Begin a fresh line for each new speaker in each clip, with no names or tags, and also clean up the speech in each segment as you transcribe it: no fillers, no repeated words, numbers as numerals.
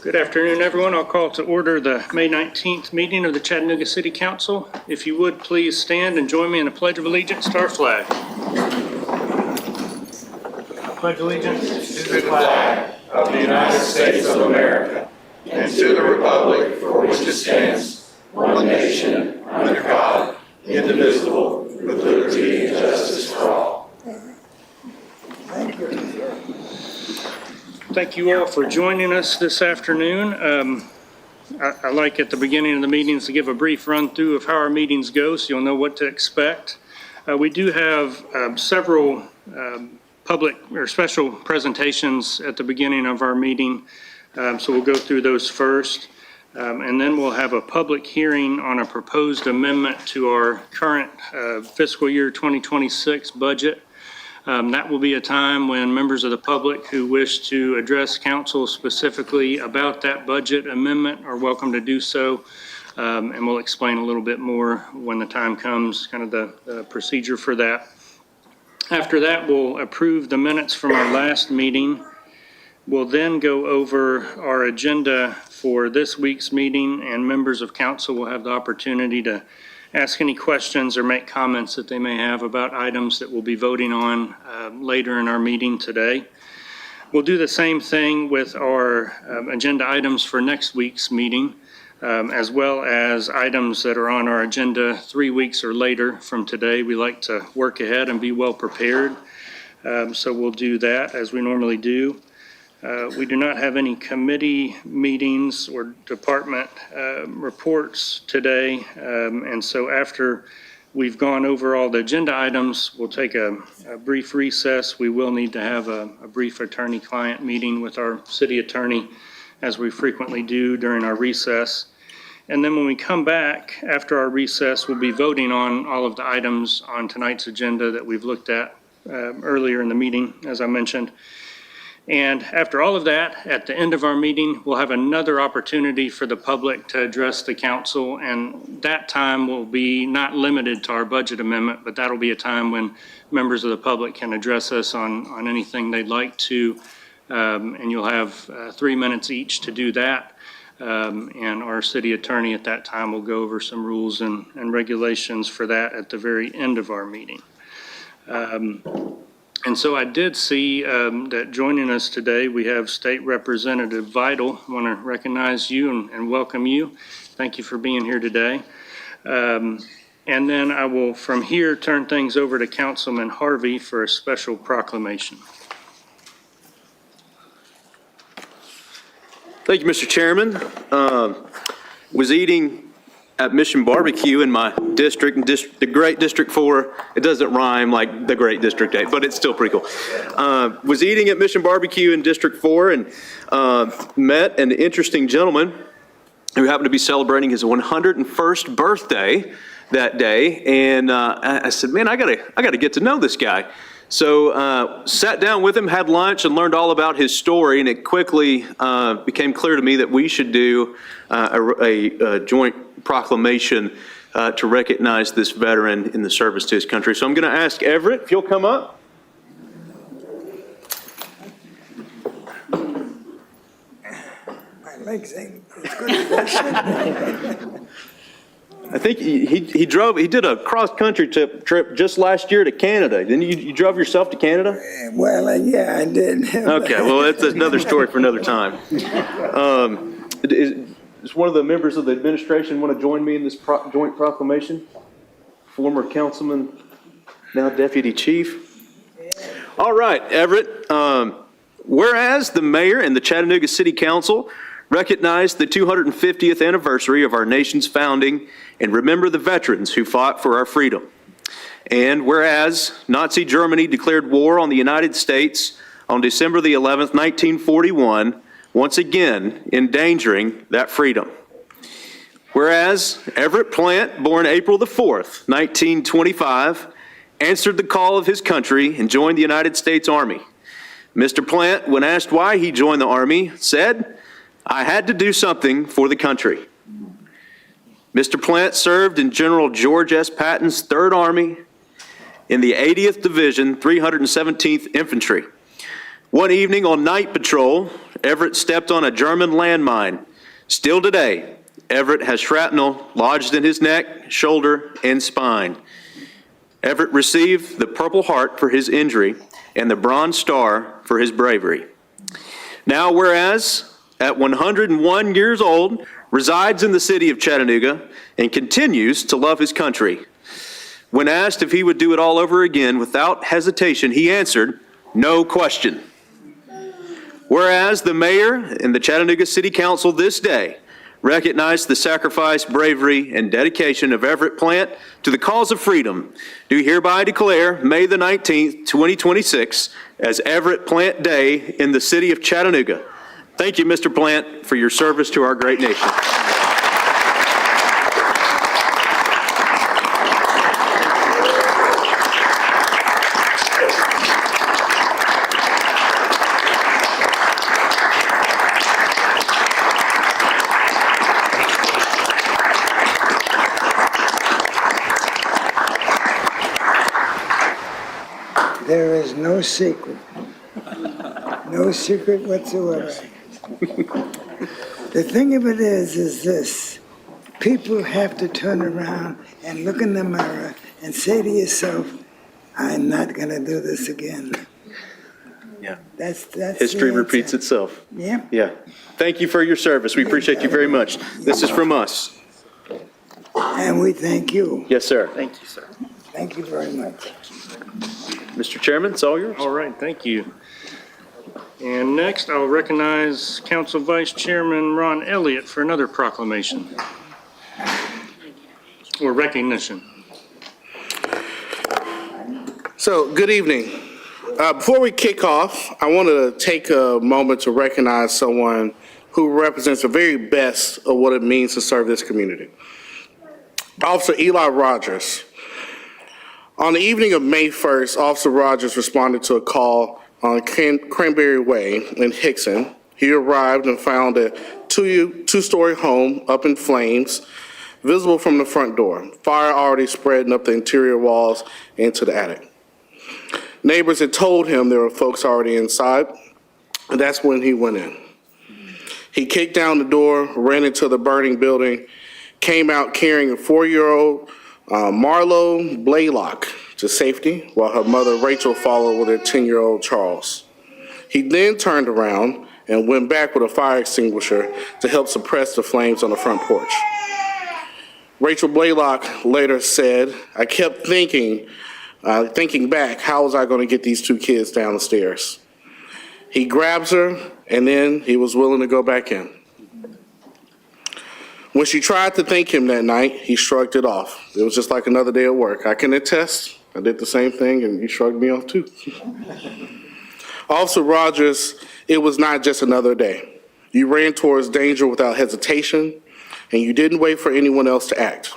Good afternoon, everyone. I'll call to order the May 19th meeting of the Chattanooga City Council. If you would, please stand and join me in a pledge of allegiance to our flag. I pledge allegiance
to the flag of the United States of America and to the republic for which it stands, one nation, under God, indivisible, with liberty and justice for all.
Thank you. Thank you all for joining us this afternoon. I like at the beginning of the meetings to give a brief run through of how our meetings go so you'll know what to expect. We do have several public or special presentations at the beginning of our meeting, so we'll go through those first. And then we'll have a public hearing on a proposed amendment to our current fiscal year 2026 budget. That will be a time when members of the public who wish to address council specifically about that budget amendment are welcome to do so. And we'll explain a little bit more when the time comes, kind of the procedure for that. After that, we'll approve the minutes from our last meeting. We'll then go over our agenda for this week's meeting, and members of council will have the opportunity to ask any questions or make comments that they may have about items that we'll be voting on later in our meeting today. We'll do the same thing with our agenda items for next week's meeting, as well as items that are on our agenda 3 weeks or later from today. We like to work ahead and be well prepared, so we'll do that as we normally do. We do not have any committee meetings or department reports today, and so after we've gone over all the agenda items, we'll take a brief recess. We will need to have a brief attorney-client meeting with our city attorney, as we frequently do during our recess. And then when we come back after our recess, we'll be voting on all of the items on tonight's agenda that we've looked at earlier in the meeting, as I mentioned. And after all of that, at the end of our meeting, we'll have another opportunity for the public to address the council, and that time will be not limited to our budget amendment, but that'll be a time when members of the public can address us on anything they'd like to, and you'll have 3 minutes each to do that. And our city attorney at that time will go over some rules and regulations for that at the very end of our meeting. And so I did see that joining us today, we have State Representative Vital. I want to recognize you and welcome you. Thank you for being here today. And then I will, from here, turn things over to Councilman Harvey for a special proclamation.
Thank you, Mr. Chairman. Was eating at Mission Barbecue in my district, the Great District 4. It doesn't rhyme like the Great District 8, but it's still pretty cool. Was eating at Mission Barbecue in District 4 and met an interesting gentleman who happened to be celebrating his 101st birthday that day. And I said, man, I gotta get to know this guy. So sat down with him, had lunch, and learned all about his story. And it quickly became clear to me that we should do a joint proclamation to recognize this veteran in the service to his country. So I'm going to ask Everette if you'll come up.
My legs ain't as good as they should be.
I think he did a cross-country trip just last year to Canada. Didn't you drove yourself to Canada?
Well, yeah, I did.
Okay, well, that's another story for another time. Does one of the members of the administration want to join me in this joint proclamation? Former councilman, now deputy chief. All right, Everette. Whereas the mayor and the Chattanooga City Council recognize the 250th anniversary of our nation's founding and remember the veterans who fought for our freedom. And whereas Nazi Germany declared war on the United States on December the 11th, 1941, once again endangering that freedom. Whereas Everette Plante, born April the 4th, 1925, answered the call of his country and joined the United States Army. Mr. Plante, when asked why he joined the Army, said, "I had to do something for the country." Mr. Plante served in General George S. Patton's 3rd Army in the 80th Division, 317th Infantry. One evening on night patrol, Everett stepped on a German landmine. Still today, Everett has shrapnel lodged in his neck, shoulder, and spine. Everett received the Purple Heart for his injury and the Bronze Star for his bravery. Now, whereas at 101 years old, resides in the city of Chattanooga and continues to love his country. When asked if he would do it all over again without hesitation, he answered, "No question." Whereas the mayor and the Chattanooga City Council this day recognize the sacrifice, bravery, and dedication of Everette Plante to the cause of freedom, do hereby declare May the 19th, 2026 as Everette Plante Day in the city of Chattanooga. Thank you, Mr. Plante, for your service to our great nation.
There is no secret whatsoever. The thing of it is this: people have to turn around and look in the mirror and say to yourself, "I'm not going to do this again."
Yeah.
That's
History
the
repeats
answer.
itself.
Yeah.
Yeah. Thank you for your service. We appreciate you very much. This is from us.
And we thank you.
Yes, sir.
Thank you, sir.
Thank you very much.
Mr. Chairman, it's all yours.
All right, thank you. And next, I'll recognize Council Vice Chairman Ron Elliott for another proclamation or recognition.
So, good evening. Before we kick off, I wanted to take a moment to recognize someone who represents the very best of what it means to serve this community. Officer Eli Rogers. On the evening of May 1st, Officer Rogers responded to a call on Cranberry Way in Hickson. He arrived and found a two-story home up in flames, visible from the front door. Fire already spreading up the interior walls into the attic. Neighbors had told him there were folks already inside, and that's when he went in. He kicked down the door, ran into the burning building, came out carrying a 4-year-old Marlo Blaylock to safety, while her mother Rachel followed with her 10-year-old Charles. He then turned around and went back with a fire extinguisher to help suppress the flames on the front porch. Rachel Blaylock later said, "I kept thinking back, how was I going to get these two kids down the stairs?" He grabs her, and then he was willing to go back in. When she tried to thank him that night, he shrugged it off. It was just like another day at work. I can attest, I did the same thing, and he shrugged me off too. Officer Rogers, it was not just another day. You ran towards danger without hesitation, and you didn't wait for anyone else to act.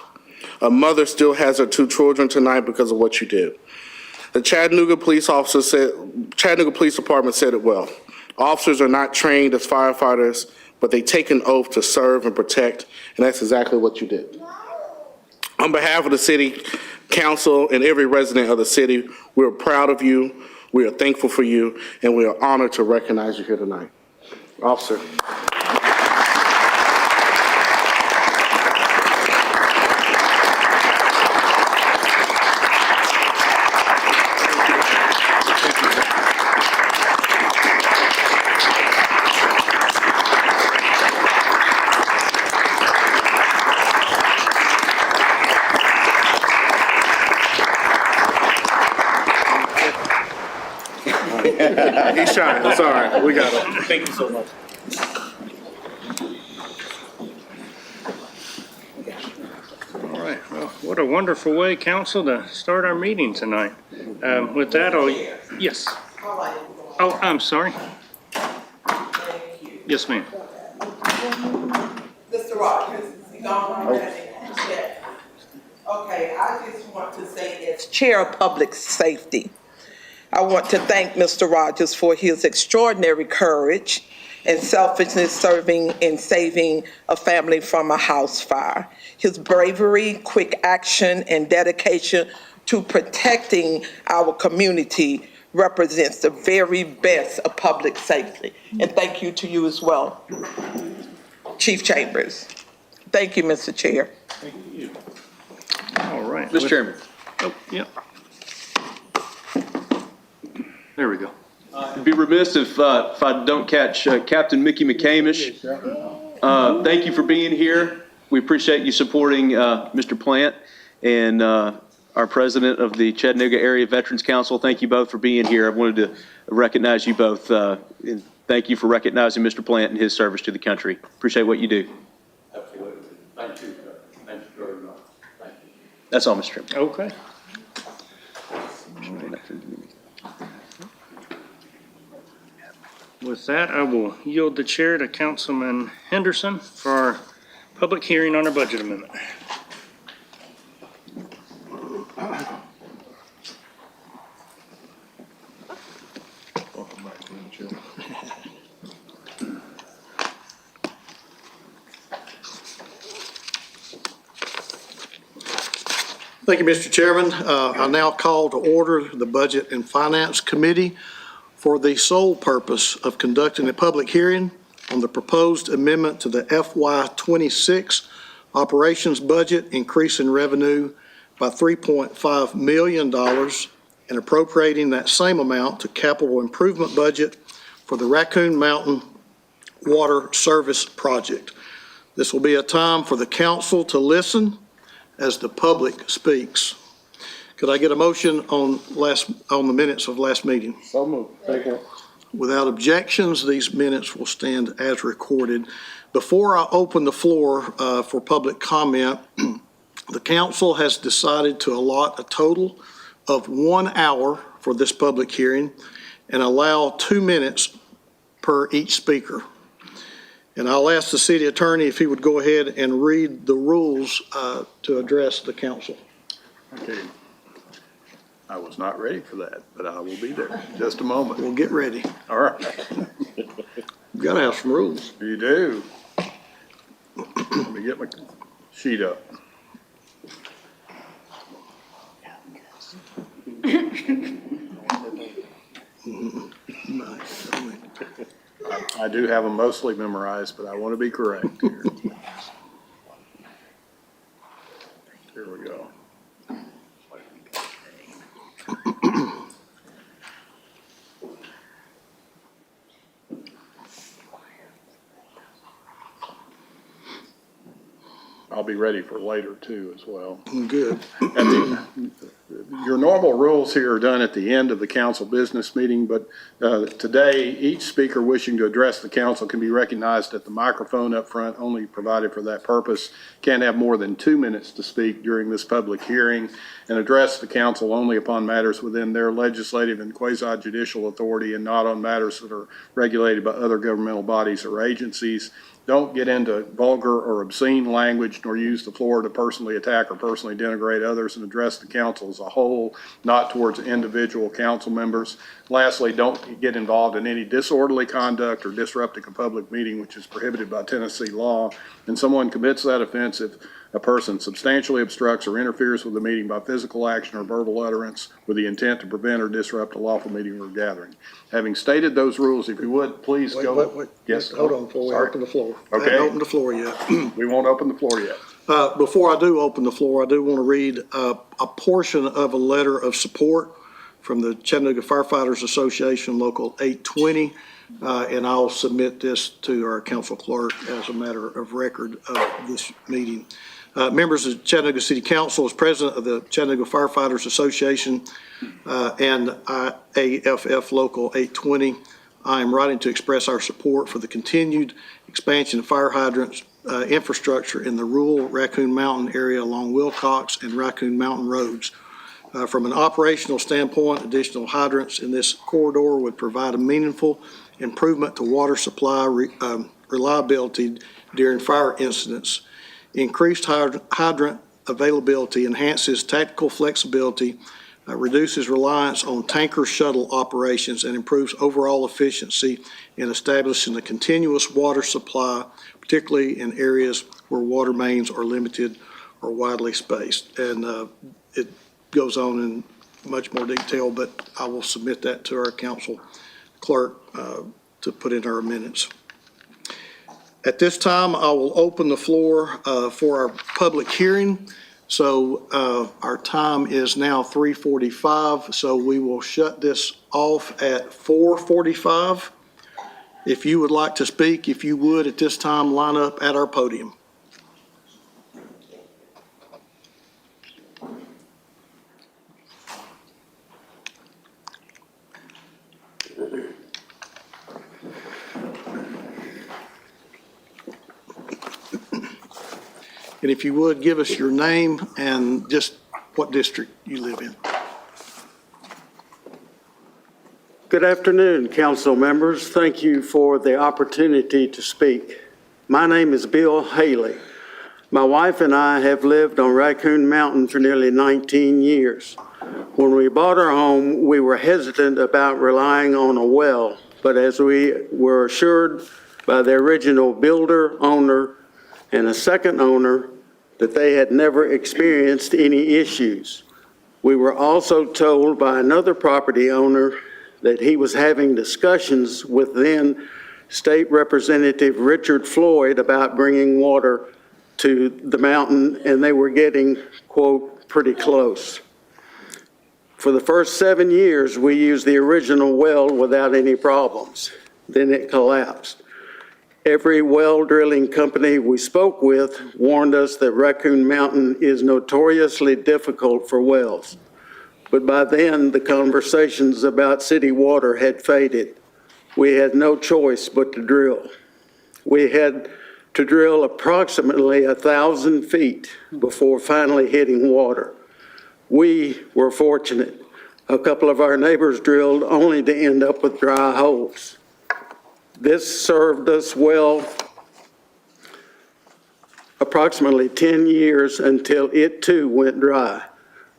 A mother still has her 2 children tonight because of what you did. The Chattanooga Police Department said it well. Officers are not trained as firefighters, but they take an oath to serve and protect, and that's exactly what you did. On behalf of the City Council and every resident of the city, we are proud of you, we are thankful for you, and we are honored to recognize you here tonight. Officer. He's shining. It's all right. We got him. Thank you so much.
All right, well, what a wonderful way, council, to start our meeting tonight. With that, yes. Oh, I'm sorry. Yes, ma'am.
Mr. Rogers, is he gone already? Yeah. Okay, I just want to say, as Chair of Public Safety, I want to thank Mr. Rogers for his extraordinary courage and selflessness serving and saving a family from a house fire. His bravery, quick action, and dedication to protecting our community represents the very best of public safety. And thank you to you as well, Chief Chambers. Thank you, Mr. Chair.
All right.
Mr. Chairman.
Oh, yep. There we go.
I'd be remiss if I don't catch Captain Mickey McCamish. Thank you for being here. We appreciate you supporting Mr. Plante and our president of the Chattanooga Area Veterans Council. Thank you both for being here. I wanted to recognize you both. And thank you for recognizing Mr. Plante and his service to the country. Appreciate what you do.
Absolutely. Thank you. Thank you very much. Thank you.
That's all, Mr. Chairman.
Okay. With that, I will yield the chair to Councilman Henderson for our public hearing on our budget amendment.
Thank you, Mr. Chairman. I now call to order the Budget and Finance Committee for the sole purpose of conducting a public hearing on the proposed amendment to the FY26 operations budget, increasing revenue by $3.5 million and appropriating that same amount to capital improvement budget for the Raccoon Mountain Water Service Project. This will be a time for the council to listen as the public speaks. Could I get a motion on the minutes of last meeting?
So moved. Second.
Without objections, these minutes will stand as recorded. Before I open the floor for public comment, the council has decided to allot a total of 1 hour for this public hearing and allow 2 minutes per each speaker. And I'll ask the city attorney if he would go ahead and read the rules to address the council.
Okay. I was not ready for that, but I will be there. Just a moment.
We'll get ready.
All right.
We've got to have some rules.
You do. Let me get my sheet up.
Nice.
I do have them mostly memorized, but I want to be correct here. Here we go. I'll be ready for later too as well.
Good.
Your normal rules here are done at the end of the council business meeting, but today, each speaker wishing to address the council can be recognized at the microphone up front, only provided for that purpose. Can't have more than 2 minutes to speak during this public hearing, and address the council only upon matters within their legislative and quasi-judicial authority and not on matters that are regulated by other governmental bodies or agencies. Don't get into vulgar or obscene language, nor use the floor to personally attack or personally denigrate others, and address the council as a whole, not towards individual council members. Lastly, don't get involved in any disorderly conduct or disrupting a public meeting, which is prohibited by Tennessee law. And someone commits that offense if a person substantially obstructs or interferes with the meeting by physical action or verbal utterance with the intent to prevent or disrupt a lawful meeting or gathering. Having stated those rules, if you would, please go.
Wait.
Yes.
Hold on before we
Sorry.
open the floor.
Okay.
I haven't opened the floor yet.
We won't open the floor yet.
Before I do open the floor, I do want to read a portion of a letter of support from the Chattanooga Firefighters Association, Local 820, and I'll submit this to our council clerk as a matter of record of this meeting. Members of Chattanooga City Council, as president of the Chattanooga Firefighters Association and AFF Local 820, I am writing to express our support for the continued expansion of fire hydrants infrastructure in the rural Raccoon Mountain area along Wilcox and Raccoon Mountain roads. From an operational standpoint, additional hydrants in this corridor would provide a meaningful improvement to water supply reliability during fire incidents. Increased hydrant availability enhances tactical flexibility, reduces reliance on tanker shuttle operations, and improves overall efficiency in establishing a continuous water supply, particularly in areas where water mains are limited or widely spaced. And it goes on in much more detail, but I will submit that to our council clerk to put in our minutes. At this time, I will open the floor for our public hearing. So our time is now 3:45, so we will shut this off at 4:45. If you would like to speak, if you would, at this time, line up at our podium. And if you would, give us your name and just what district you live in.
Good afternoon, council members. Thank you for the opportunity to speak. My name is Bill Haley. My wife and I have lived on Raccoon Mountain for nearly 19 years. When we bought our home, we were hesitant about relying on a well, but as we were assured by the original builder, owner, and a second owner that they had never experienced any issues. We were also told by another property owner that he was having discussions with then State Representative Richard Floyd about bringing water to the mountain, and they were getting, quote, pretty close. For the first 7 years, we used the original well without any problems. Then it collapsed. Every well drilling company we spoke with warned us that Raccoon Mountain is notoriously difficult for wells. But by then, the conversations about city water had faded. We had no choice but to drill. We had to drill approximately 1,000 feet before finally hitting water. We were fortunate. A couple of our neighbors drilled only to end up with dry holes. This served us well approximately 10 years until it too went dry.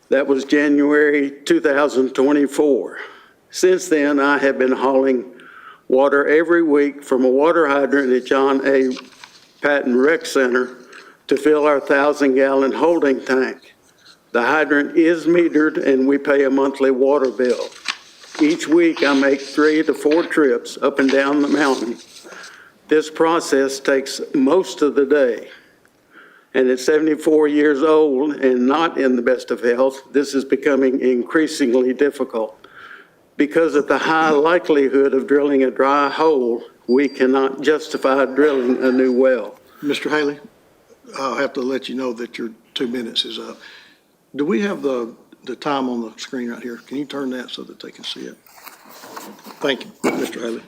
That was January 2024. Since then, I have been hauling water every week from a water hydrant at John A. Patton Rec Center to fill our 1,000-gallon holding tank. The hydrant is metered and we pay a monthly water bill. Each week, I make 3 to 4 trips up and down the mountain. This process takes most of the day. And at 74 years old and not in the best of health, this is becoming increasingly difficult. Because of the high likelihood of drilling a dry hole, we cannot justify drilling a new well.
Mr. Haley, I'll have to let you know that your 2 minutes is up. Do we have the time on the screen right here? Can you turn that so that they can see it? Thank you, Mr. Haley.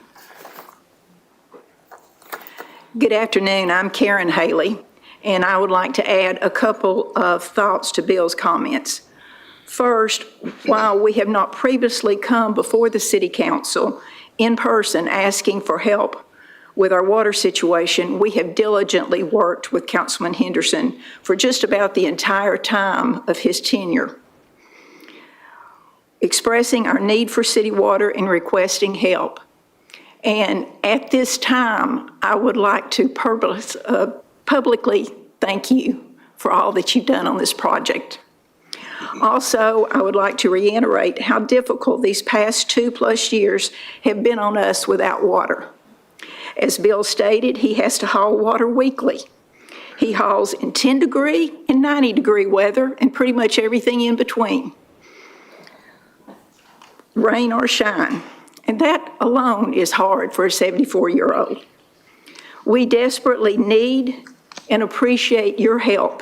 Good afternoon. I'm Karen Haley, and I would like to add a couple of thoughts to Bill's comments. First, while we have not previously come before the City Council in person asking for help with our water situation, we have diligently worked with Councilman Henderson for just about the entire time of his tenure, expressing our need for city water and requesting help. And at this time, I would like to publicly thank you for all that you've done on this project. Also, I would like to reiterate how difficult these past 2+ years have been on us without water. As Bill stated, he has to haul water weekly. He hauls in 10-degree and 90-degree weather and pretty much everything in between, rain or shine. And that alone is hard for a 74-year-old. We desperately need and appreciate your help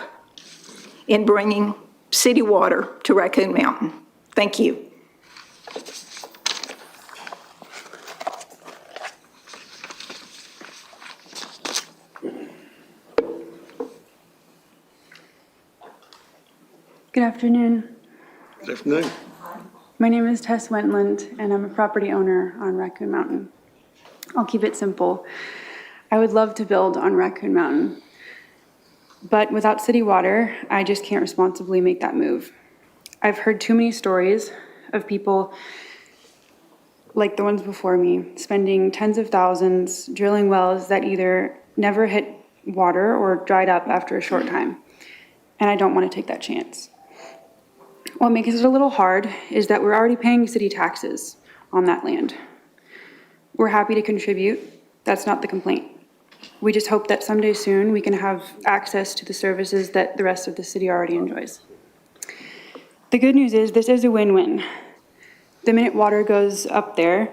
in bringing city water to Raccoon Mountain. Thank you.
Good afternoon.
Good afternoon.
My name is Tess Wentland, and I'm a property owner on Raccoon Mountain. I'll keep it simple. I would love to build on Raccoon Mountain, but without city water, I just can't responsibly make that move. I've heard too many stories of people like the ones before me, spending tens of thousands drilling wells that either never hit water or dried up after a short time, and I don't want to take that chance. What makes it a little hard is that we're already paying city taxes on that land. We're happy to contribute. That's not the complaint. We just hope that someday soon we can have access to the services that the rest of the city already enjoys. The good news is this is a win-win. The minute water goes up there,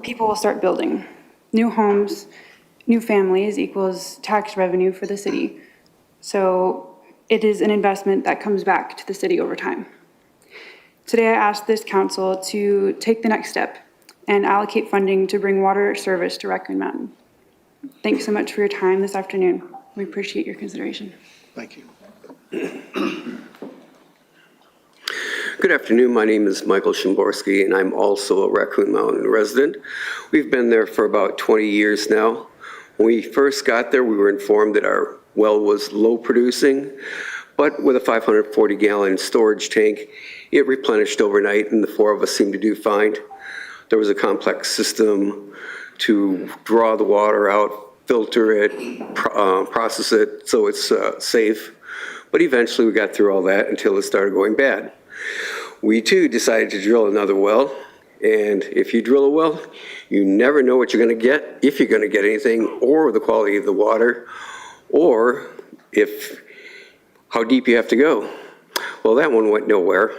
people will start building. New homes, new families equals tax revenue for the city. So it is an investment that comes back to the city over time. Today I asked this council to take the next step and allocate funding to bring water service to Raccoon Mountain. Thanks so much for your time this afternoon. We appreciate your consideration.
Thank you.
Good afternoon. My name is Michael Szymborski, and I'm also a Raccoon Mountain resident. We've been there for about 20 years now. When we first got there, we were informed that our well was low producing, but with a 540-gallon storage tank, it replenished overnight, and the four of us seemed to do fine. There was a complex system to draw the water out, filter it, process it, so it's safe. But eventually we got through all that until it started going bad. We too decided to drill another well, and if you drill a well, you never know what you're going to get, if you're going to get anything, or the quality of the water, or how deep you have to go. Well, that one went nowhere,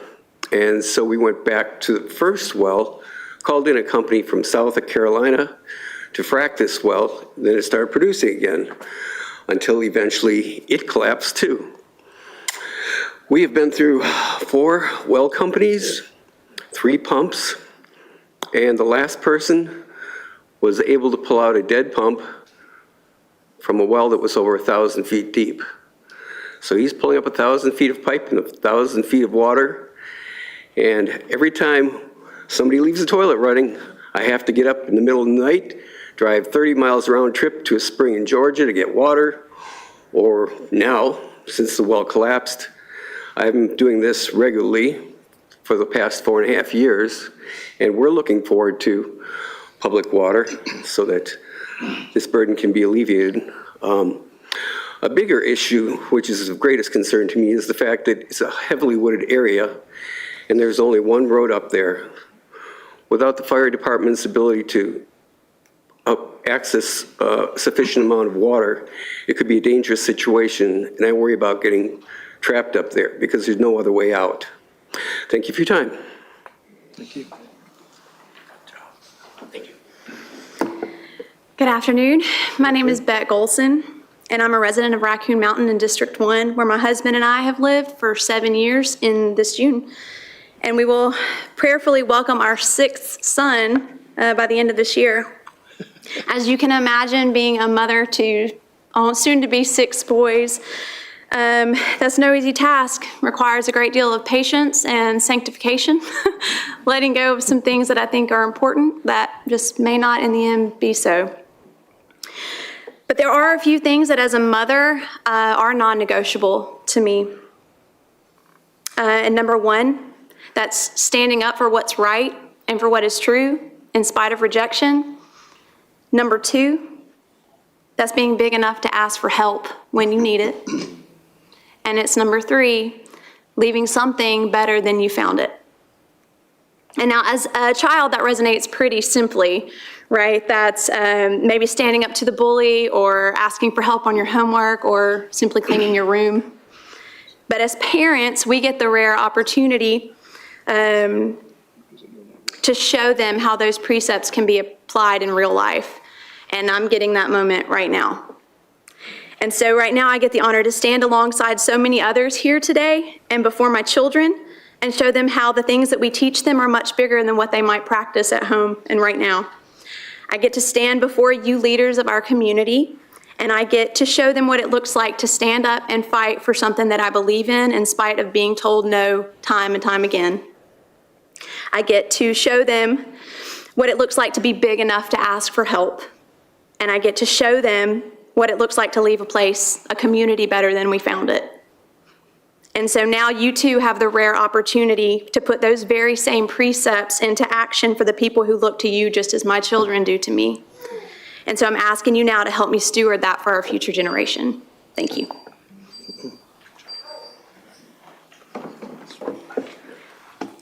and so we went back to the first well, called in a company from South Carolina to frack this well, then it started producing again, until eventually it collapsed too. We have been through 4 well companies, 3 pumps, and the last person was able to pull out a dead pump from a well that was over 1,000 feet deep. So he's pulling up 1,000 feet of pipe and 1,000 feet of water, and every time somebody leaves the toilet running, I have to get up in the middle of the night, drive 30 miles round trip to a spring in Georgia to get water, or now, since the well collapsed, I've been doing this regularly for the past 4.5 years, and we're looking forward to public water so that this burden can be alleviated. A bigger issue, which is of greatest concern to me, is the fact that it's a heavily wooded area, and there's only one road up there. Without the fire department's ability to access a sufficient amount of water, it could be a dangerous situation, and I worry about getting trapped up there because there's no other way out. Thank you for your time.
Thank you.
Thank you.
Good afternoon. My name is Bette Golson, and I'm a resident of Raccoon Mountain in District 1, where my husband and I have lived for 7 years in this June. And we will prayerfully welcome our 6th son by the end of this year. As you can imagine, being a mother to soon-to-be 6 boys, that's no easy task. Requires a great deal of patience and sanctification, letting go of some things that I think are important that just may not in the end be so. But there are a few things that as a mother are non-negotiable to me. And number 1, that's standing up for what's right and for what is true in spite of rejection. Number 2, that's being big enough to ask for help when you need it. And it's number 3, leaving something better than you found it. And now as a child, that resonates pretty simply, right? That's maybe standing up to the bully or asking for help on your homework or simply cleaning your room. But as parents, we get the rare opportunity to show them how those precepts can be applied in real life. And I'm getting that moment right now. And so right now I get the honor to stand alongside so many others here today and before my children and show them how the things that we teach them are much bigger than what they might practice at home and right now. I get to stand before you leaders of our community, and I get to show them what it looks like to stand up and fight for something that I believe in spite of being told no time and time again. I get to show them what it looks like to be big enough to ask for help. And I get to show them what it looks like to leave a place, a community better than we found it. And so now you too have the rare opportunity to put those very same precepts into action for the people who look to you just as my children do to me. And so I'm asking you now to help me steward that for our future generation. Thank you.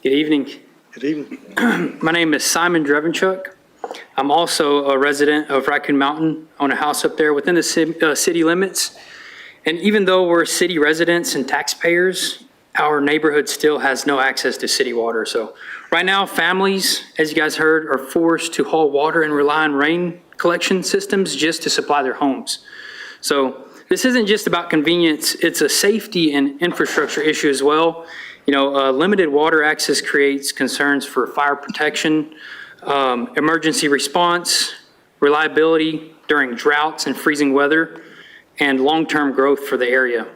Good evening.
Good evening.
My name is Simon Drevenchuk. I'm also a resident of Raccoon Mountain. I own a house up there within the city limits. And even though we're city residents and taxpayers, our neighborhood still has no access to city water. So right now, families, as you guys heard, are forced to haul water and rely on rain collection systems just to supply their homes. So this isn't just about convenience, it's a safety and infrastructure issue as well. Limited water access creates concerns for fire protection, emergency response, reliability during droughts and freezing weather, and long-term growth for the area.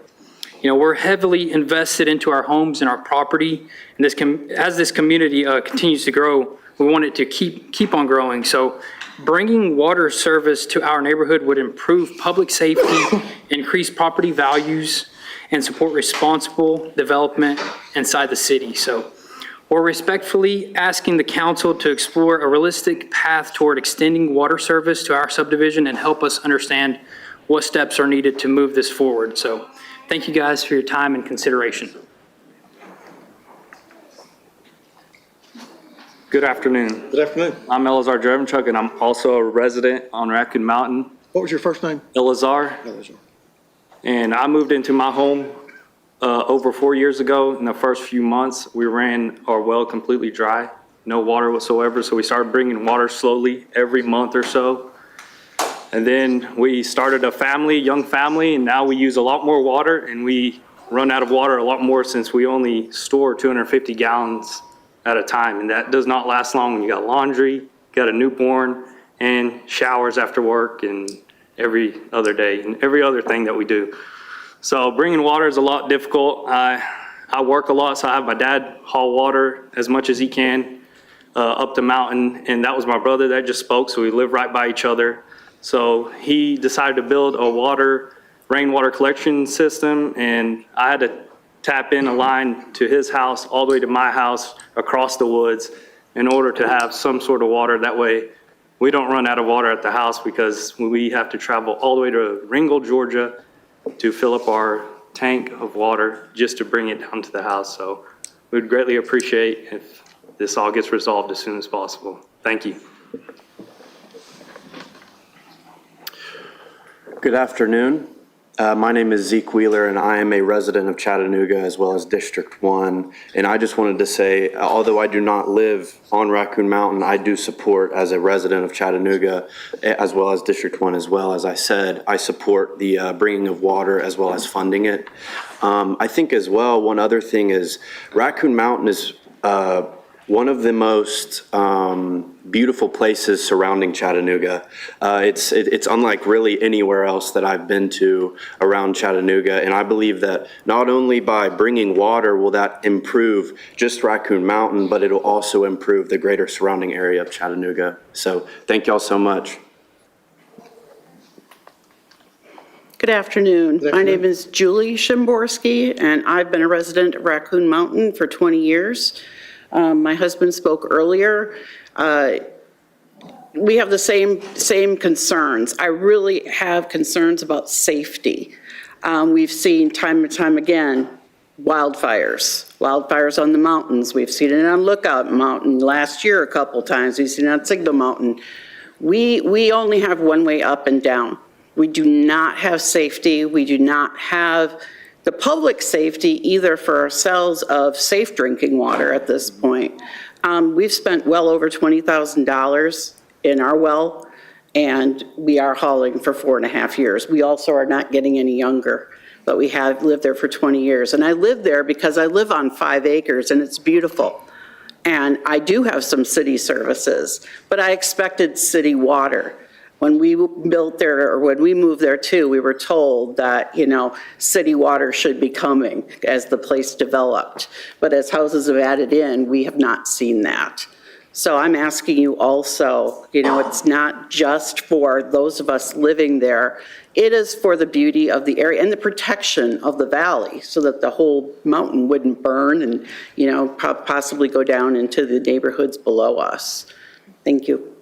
We're heavily invested into our homes and our property, and as this community continues to grow, we want it to keep on growing. So bringing water service to our neighborhood would improve public safety, increase property values, and support responsible development inside the city. So we're respectfully asking the council to explore a realistic path toward extending water service to our subdivision and help us understand what steps are needed to move this forward. So thank you guys for your time and consideration.
Good afternoon.
Good afternoon.
I'm Elazar Drevenchuk, and I'm also a resident on Raccoon Mountain.
What was your first name?
Elazar. And I moved into my home over 4 years ago. In the first few months, we ran our well completely dry, no water whatsoever. So we started bringing water slowly every month or so. And then we started a family, young family, and now we use a lot more water, and we run out of water a lot more since we only store 250 gallons at a time. And that does not last long when you got laundry, got a newborn, and showers after work, and every other day, and every other thing that we do. So bringing water is a lot difficult. I work a lot, so I have my dad haul water as much as he can up the mountain, and that was my brother that just spoke, so we live right by each other. So he decided to build a rainwater collection system, and I had to tap in a line to his house all the way to my house across the woods in order to have some sort of water. That way we don't run out of water at the house, because we have to travel all the way to Ringgold, Georgia to fill up our tank of water just to bring it down to the house. So we'd greatly appreciate if this all gets resolved as soon as possible. Thank you.
Good afternoon. My name is Zeke Wheeler, and I am a resident of Chattanooga as well as District 1. And I just wanted to say, although I do not live on Raccoon Mountain, I do support, as a resident of Chattanooga, as well as District 1 as well. As I said, I support the bringing of water as well as funding it. I think as well, one other thing is Raccoon Mountain is one of the most beautiful places surrounding Chattanooga. It's unlike really anywhere else that I've been to around Chattanooga, and I believe that not only by bringing water will that improve just Raccoon Mountain, but it'll also improve the greater surrounding area of Chattanooga. So thank y'all so much.
Good afternoon. My name is Julie Shimborski, and I've been a resident of Raccoon Mountain for 20 years. My husband spoke earlier. We have the same concerns. I really have concerns about safety. We've seen time and time again wildfires on the mountains. We've seen it on Lookout Mountain last year a couple times. We've seen it on Signal Mountain. We only have one way up and down. We do not have safety. We do not have the public safety either for ourselves of safe drinking water at this point. We've spent well over $20,000 in our well, and we are hauling for 4.5 years. We also are not getting any younger, but we have lived there for 20 years. And I live there because I live on 5 acres and it's beautiful. And I do have some city services, but I expected city water. When we built there, or when we moved there too, we were told that, city water should be coming as the place developed. But as houses have added in, we have not seen that. So I'm asking you also, it's not just for those of us living there. It is for the beauty of the area and the protection of the valley so that the whole mountain wouldn't burn and, possibly go down into the neighborhoods below us. Thank you.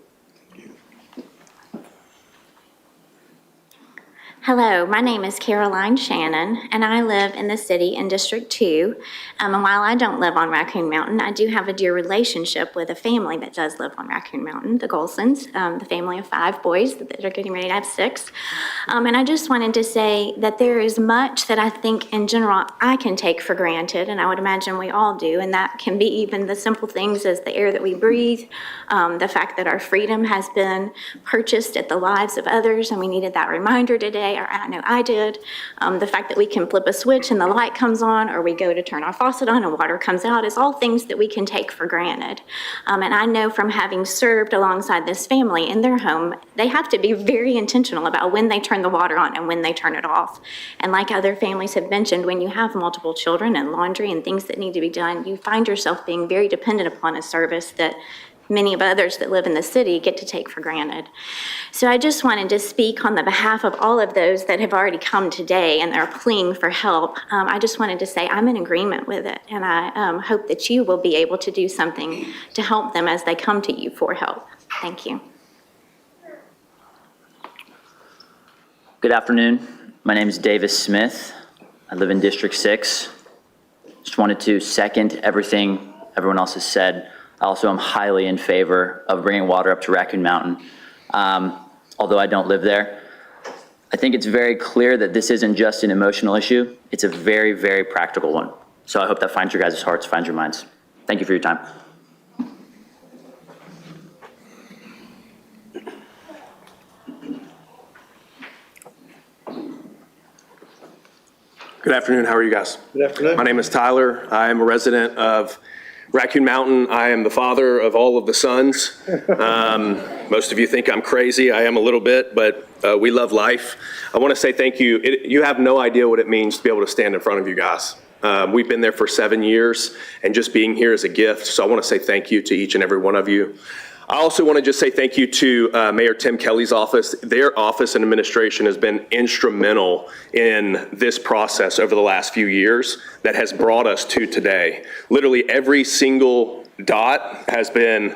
Hello, my name is Caroline Shannon, and I live in the city in District 2. And while I don't live on Raccoon Mountain, I do have a dear relationship with a family that does live on Raccoon Mountain, the Golsons, the family of 5 boys that are getting ready to have 6. And I just wanted to say that there is much that I think in general I can take for granted, and I would imagine we all do, and that can be even the simple things as the air that we breathe, the fact that our freedom has been purchased at the lives of others, and we needed that reminder today. Or I know I did. The fact that we can flip a switch and the light comes on, or we go to turn our faucet on and water comes out, is all things that we can take for granted. And I know from having served alongside this family in their home, they have to be very intentional about when they turn the water on and when they turn it off. And like other families have mentioned, when you have multiple children and laundry and things that need to be done, you find yourself being very dependent upon a service that many of others that live in the city get to take for granted. So I just wanted to speak on the behalf of all of those that have already come today and are pleading for help. I just wanted to say I'm in agreement with it, and I hope that you will be able to do something to help them as they come to you for help. Thank you.
Good afternoon. My name is Davis Smith. I live in District 6. Just wanted to second everything everyone else has said. I also am highly in favor of bringing water up to Raccoon Mountain. Although I don't live there, I think it's very clear that this isn't just an emotional issue. It's a very, very practical one. So I hope that finds your guys' hearts, finds your minds. Thank you for your time.
Good afternoon. How are you guys?
Good afternoon.
My name is Tyler. I am a resident of Raccoon Mountain. I am the father of all of the sons. Most of you think I'm crazy. I am a little bit, but we love life. I want to say thank you. You have no idea what it means to be able to stand in front of you guys. We've been there for 7 years, and just being here is a gift. So I want to say thank you to each and every one of you. I also want to just say thank you to Mayor Tim Kelly's office. Their office and administration has been instrumental in this process over the last few years that has brought us to today. Literally every single dot has been,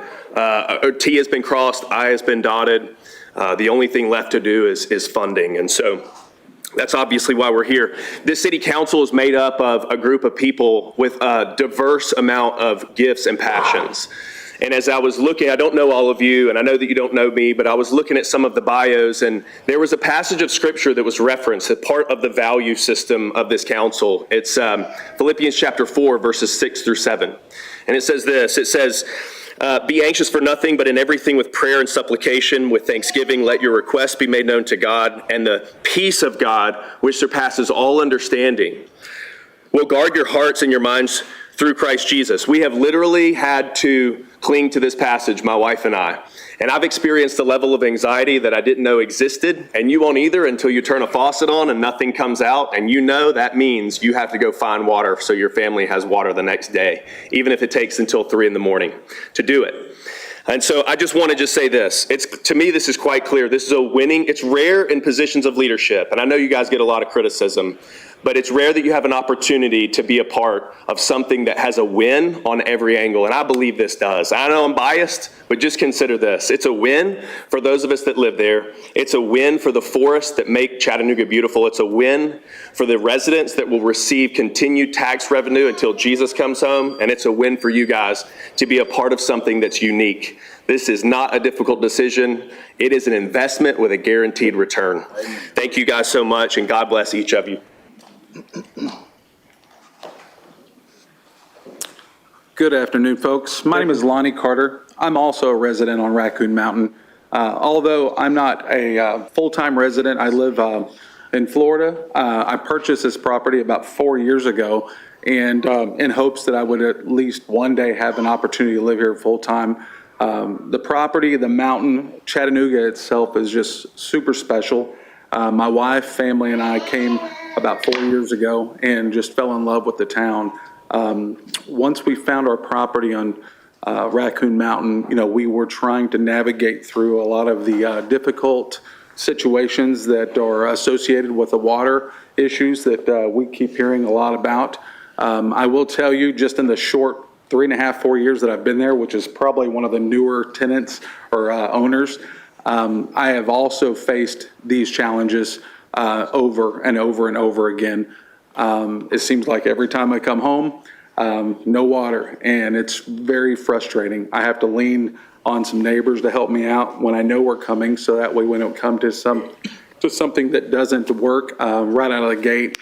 T has been crossed, I has been dotted. The only thing left to do is funding. And so that's obviously why we're here. This city council is made up of a group of people with a diverse amount of gifts and passions. And as I was looking, I don't know all of you, and I know that you don't know me, but I was looking at some of the bios, and there was a passage of scripture that was referenced as part of the value system of this council. It's Philippians chapter 4, verses 6 through 7. And it says this, it says, be anxious for nothing, but in everything with prayer and supplication, with thanksgiving, let your requests be made known to God, and the peace of God, which surpasses all understanding, will guard your hearts and your minds through Christ Jesus. We have literally had to cling to this passage, my wife and I. And I've experienced a level of anxiety that I didn't know existed, and you won't either until you turn a faucet on and nothing comes out, and you know that means you have to go find water so your family has water the next day, even if it takes until 3 in the morning to do it. And so I just want to just say this. To me, this is quite clear. This is a winning. It's rare in positions of leadership, and I know you guys get a lot of criticism, but it's rare that you have an opportunity to be a part of something that has a win on every angle, and I believe this does. I know I'm biased, but just consider this. It's a win for those of us that live there. It's a win for the forests that make Chattanooga beautiful. It's a win for the residents that will receive continued tax revenue until Jesus comes home, and it's a win for you guys to be a part of something that's unique. This is not a difficult decision. It is an investment with a guaranteed return. Thank you guys so much, and God bless each of you.
Good afternoon, folks. My name is Lonnie Carter. I'm also a resident on Raccoon Mountain. Although I'm not a full-time resident, I live in Florida. I purchased this property about 4 years ago, and in hopes that I would at least one day have an opportunity to live here full-time. The property, the mountain, Chattanooga itself is just super special. My wife, family, and I came about 4 years ago and just fell in love with the town. Once we found our property on Raccoon Mountain, we were trying to navigate through a lot of the difficult situations that are associated with the water issues that we keep hearing a lot about. I will tell you, just in the short 3.5, 4 years that I've been there, which is probably one of the newer tenants or owners, I have also faced these challenges over and over and over again. It seems like every time I come home, no water, and it's very frustrating. I have to lean on some neighbors to help me out when I know we're coming, so that way we don't come to something that doesn't work right out of the gate.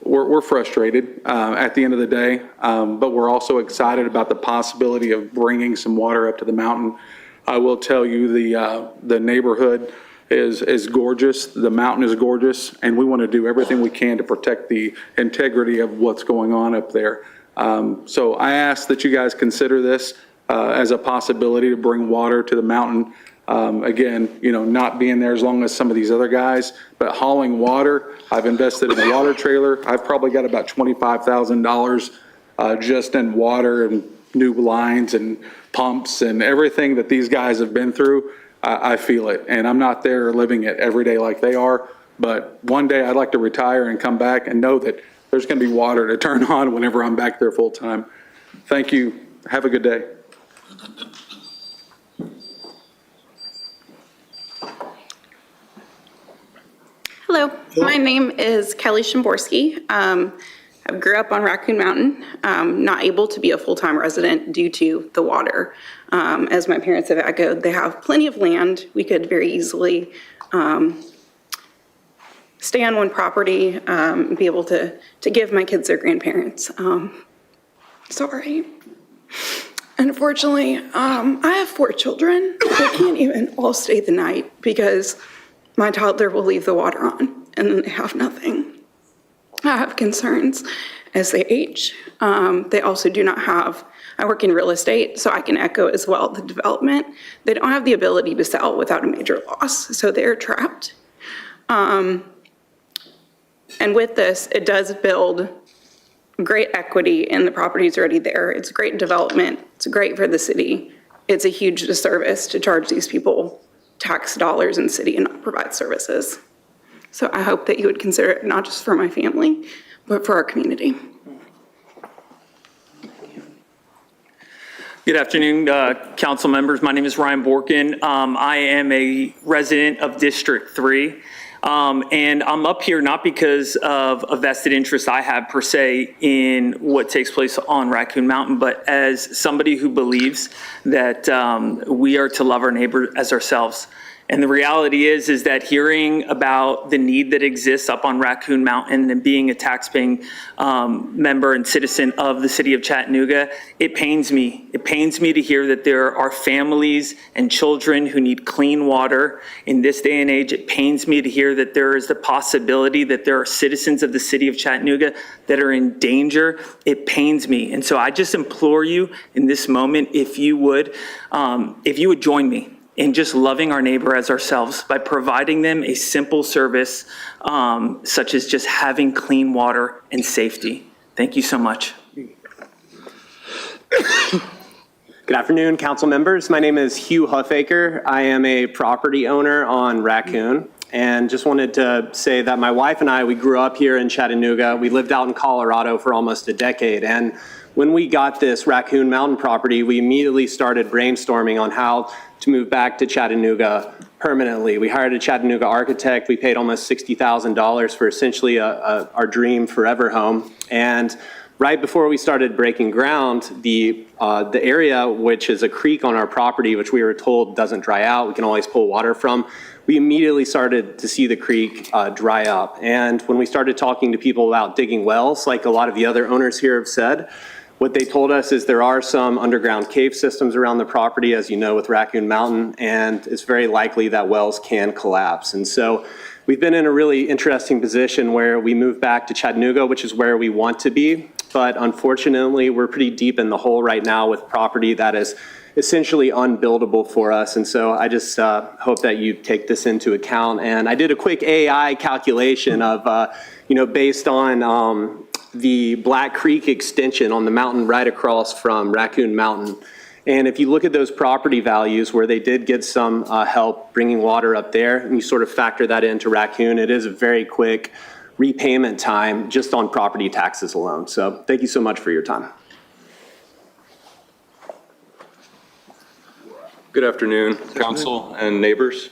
We're frustrated at the end of the day, but we're also excited about the possibility of bringing some water up to the mountain. I will tell you the neighborhood is gorgeous, the mountain is gorgeous, and we want to do everything we can to protect the integrity of what's going on up there. So I ask that you guys consider this as a possibility to bring water to the mountain. Again, not being there as long as some of these other guys, but hauling water. I've invested in a water trailer. I've probably got about $25,000 just in water and new lines and pumps and everything that these guys have been through. I feel it, and I'm not there living it every day like they are, but one day I'd like to retire and come back and know that there's going to be water to turn on whenever I'm back there full time. Thank you. Have a good day.
Hello, my name is Kelly Shimborski. I grew up on Raccoon Mountain, not able to be a full-time resident due to the water. As my parents have echoed, they have plenty of land. We could very easily stay on one property, and be able to give my kids their grandparents. Sorry. Unfortunately, I have 4 children. They can't even all stay the night because my toddler will leave the water on and then they have nothing. I have concerns as they age. They also do not have, I work in real estate, so I can echo as well the development. They don't have the ability to sell without a major loss, so they're trapped. And with this, it does build great equity in the properties already there. It's great development. It's great for the city. It's a huge disservice to charge these people tax dollars in the city and not provide services. So I hope that you would consider it not just for my family, but for our community.
Good afternoon, council members. My name is Ryan Borkin. I am a resident of District 3. And I'm up here not because of a vested interest I have per se in what takes place on Raccoon Mountain, but as somebody who believes that we are to love our neighbor as ourselves. And the reality is that hearing about the need that exists up on Raccoon Mountain and being a taxpaying member and citizen of the city of Chattanooga, it pains me. It pains me to hear that there are families and children who need clean water in this day and age. It pains me to hear that there is the possibility that there are citizens of the city of Chattanooga that are in danger. It pains me. And so I just implore you in this moment, if you would join me in just loving our neighbor as ourselves by providing them a simple service such as just having clean water and safety. Thank you so much.
Good afternoon, council members. My name is Hugh Huffaker. I am a property owner on Raccoon, and just wanted to say that my wife and I, we grew up here in Chattanooga. We lived out in Colorado for almost a decade, and when we got this Raccoon Mountain property, we immediately started brainstorming on how to move back to Chattanooga permanently. We hired a Chattanooga architect. We paid almost $60,000 for essentially our dream forever home. And right before we started breaking ground, the area, which is a creek on our property, which we were told doesn't dry out, we can always pull water from, we immediately started to see the creek dry up. And when we started talking to people about digging wells, like a lot of the other owners here have said, what they told us is there are some underground cave systems around the property, as you know, with Raccoon Mountain, and it's very likely that wells can collapse. And so we've been in a really interesting position where we moved back to Chattanooga, which is where we want to be. But unfortunately, we're pretty deep in the hole right now with property that is essentially unbuildable for us. And so I just hope that you take this into account. And I did a quick AI calculation of, based on the Black Creek extension on the mountain right across from Raccoon Mountain. And if you look at those property values where they did get some help bringing water up there, and you sort of factor that into Raccoon, it is a very quick repayment time just on property taxes alone. So thank you so much for your time.
Good afternoon, council and neighbors.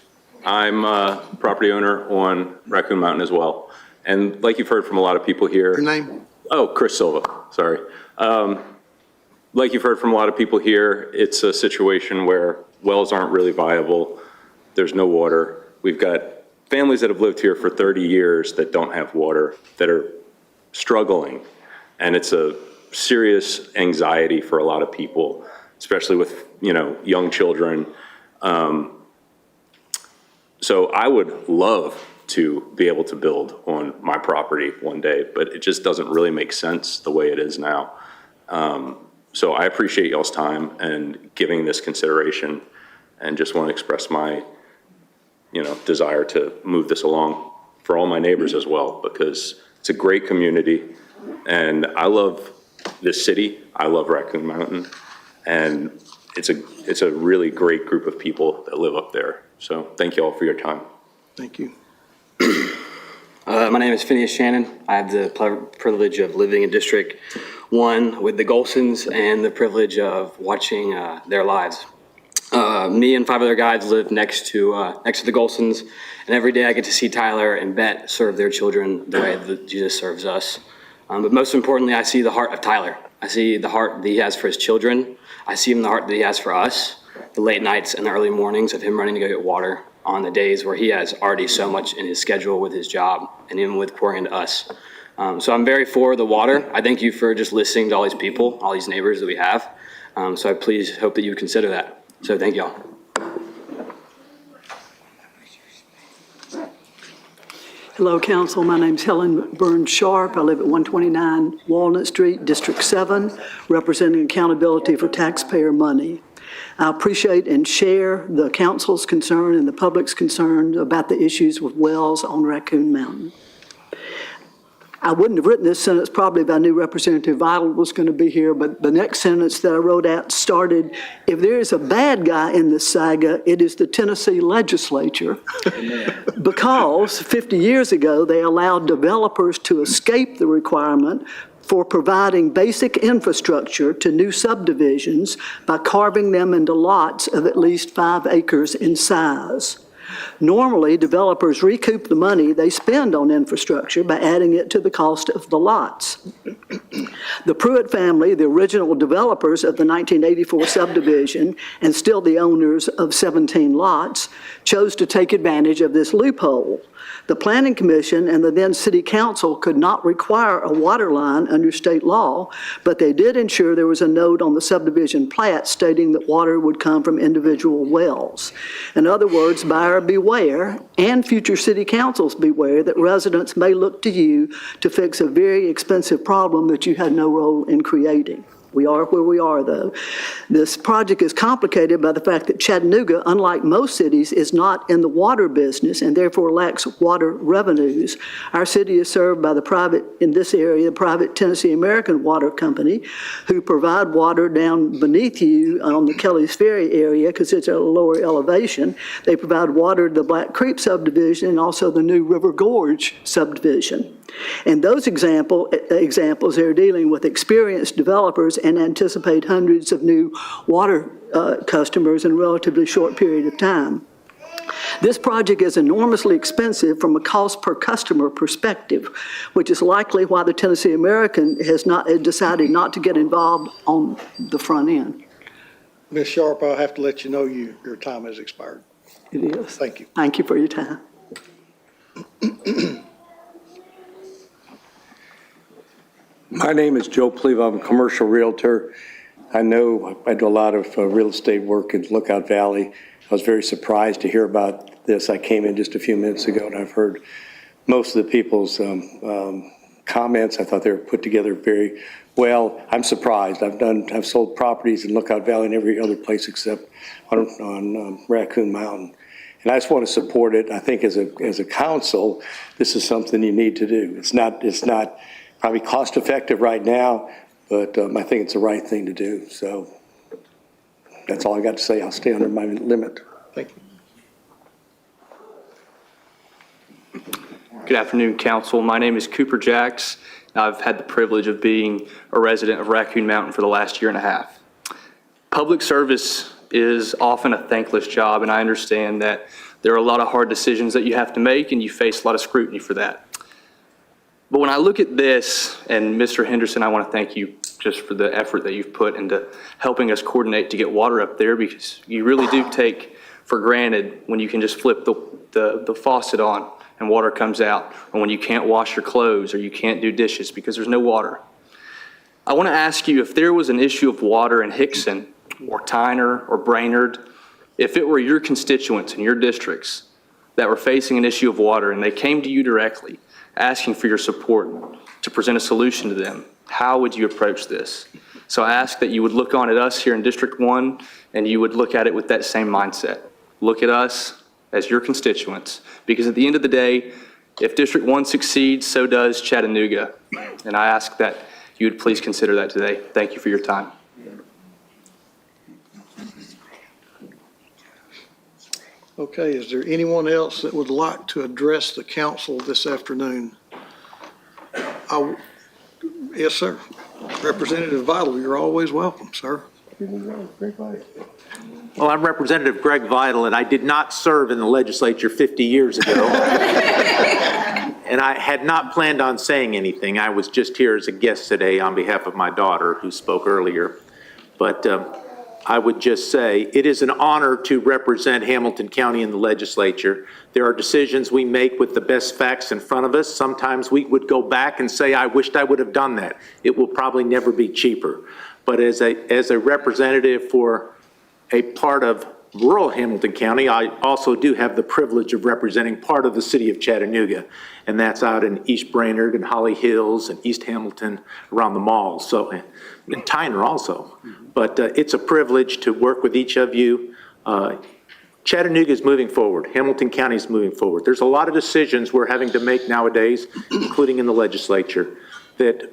I'm a property owner on Raccoon Mountain as well. And like you've heard from a lot of people here.
Your name?
Oh, Chris Silva, sorry. Like you've heard from a lot of people here, it's a situation where wells aren't really viable. There's no water. We've got families that have lived here for 30 years that don't have water, that are struggling. And it's a serious anxiety for a lot of people, especially with, young children. So I would love to be able to build on my property one day, but it just doesn't really make sense the way it is now. So I appreciate y'all's time and giving this consideration, and just want to express my, desire to move this along for all my neighbors as well, because it's a great community, and I love this city. I love Raccoon Mountain, and it's a really great group of people that live up there. So thank you all for your time.
Thank you.
My name is Phineas Shannon. I have the privilege of living in District 1 with the Golsons and the privilege of watching their lives. Me and 5 other guys live next to the Golsons, and every day I get to see Tyler and Bet serve their children the way that Jesus serves us. But most importantly, I see the heart of Tyler. I see the heart that he has for his children. I see him the heart that he has for us, the late nights and the early mornings of him running to go get water on the days where he has already so much in his schedule with his job and even with pouring into us. So I'm very for the water. I thank you for just listening to all these people, all these neighbors that we have. So I please hope that you consider that. So thank y'all.
Hello, Council. My name's Helen Burns Sharp. I live at 129 Walnut Street, District 7, representing accountability for taxpayer money. I appreciate and share the council's concern and the public's concern about the issues with wells on Raccoon Mountain. I wouldn't have written this sentence probably if I knew Representative Vital was going to be here, but the next sentence that I wrote out started, if there is a bad guy in this saga, it is the Tennessee legislature. Because 50 years ago, they allowed developers to escape the requirement for providing basic infrastructure to new subdivisions by carving them into lots of at least 5 acres in size. Normally, developers recoup the money they spend on infrastructure by adding it to the cost of the lots. The Pruitt family, the original developers of the 1984 subdivision and still the owners of 17 lots, chose to take advantage of this loophole. The Planning Commission and the then City Council could not require a water line under state law, but they did ensure there was a note on the subdivision plat stating that water would come from individual wells. In other words, buyer beware, and future city councils beware that residents may look to you to fix a very expensive problem that you had no role in creating. We are where we are, though. This project is complicated by the fact that Chattanooga, unlike most cities, is not in the water business and therefore lacks water revenues. Our city is served by the private, in this area, the private Tennessee American Water Company, who provide water down beneath you on the Kelly's Ferry area because it's at a lower elevation. They provide water to the Black Creek subdivision and also the new River Gorge subdivision. And those examples, they're dealing with experienced developers and anticipate hundreds of new water customers in a relatively short period of time. This project is enormously expensive from a cost per customer perspective, which is likely why the Tennessee American has decided not to get involved on the front end.
Ms. Sharp, I'll have to let you know your time has expired.
It is.
Thank you.
Thank you for your time.
My name is Joe Pleve. I'm a commercial realtor. I know I do a lot of real estate work in Lookout Valley. I was very surprised to hear about this. I came in just a few minutes ago, and I've heard most of the people's comments. I thought they were put together very well. I'm surprised. I've sold properties in Lookout Valley and every other place except on Raccoon Mountain. And I just want to support it. I think as a council, this is something you need to do. It's not probably cost effective right now, but I think it's the right thing to do. So that's all I got to say. I'll stay under my limit.
Thank you.
Good afternoon, Council. My name is Cooper Jacks. I've had the privilege of being a resident of Raccoon Mountain for the last year and a half. Public service is often a thankless job, and I understand that There are a lot of hard decisions that you have to make, and you face a lot of scrutiny for that. But when I look at this, and Mr. Henderson, I want to thank you just for the effort that you've put into helping us coordinate to get water up there, because you really do take for granted when you can just flip the faucet on and water comes out, or when you can't wash your clothes or you can't do dishes because there's no water. I want to ask you, if there was an issue of water in Hickson or Tyner or Brainerd, if it were your constituents in your districts that were facing an issue of water and they came to you directly asking for your support to present a solution to them, how would you approach this? So I ask that you would look on at us here in District 1 and you would look at it with that same mindset. Look at us as your constituents, because at the end of the day, if District 1 succeeds, so does Chattanooga. And I ask that you would please consider that today. Thank you for your time.
Okay, is there anyone else that would like to address the council this afternoon? Yes, sir. Representative Vital, you're always welcome, sir.
Well, I'm Representative Greg Vital, and I did not serve in the legislature 50 years ago. And I had not planned on saying anything. I was just here as a guest today on behalf of my daughter, who spoke earlier. But I would just say it is an honor to represent Hamilton County in the legislature. There are decisions we make with the best facts in front of us. Sometimes we would go back and say, I wished I would have done that. It will probably never be cheaper. But as a representative for a part of rural Hamilton County, I also do have the privilege of representing part of the city of Chattanooga, and that's out in East Brainerd and Holly Hills and East Hamilton around the mall, so, and Tyner also. But it's a privilege to work with each of you. Chattanooga is moving forward. Hamilton County is moving forward. There's a lot of decisions we're having to make nowadays, including in the legislature, that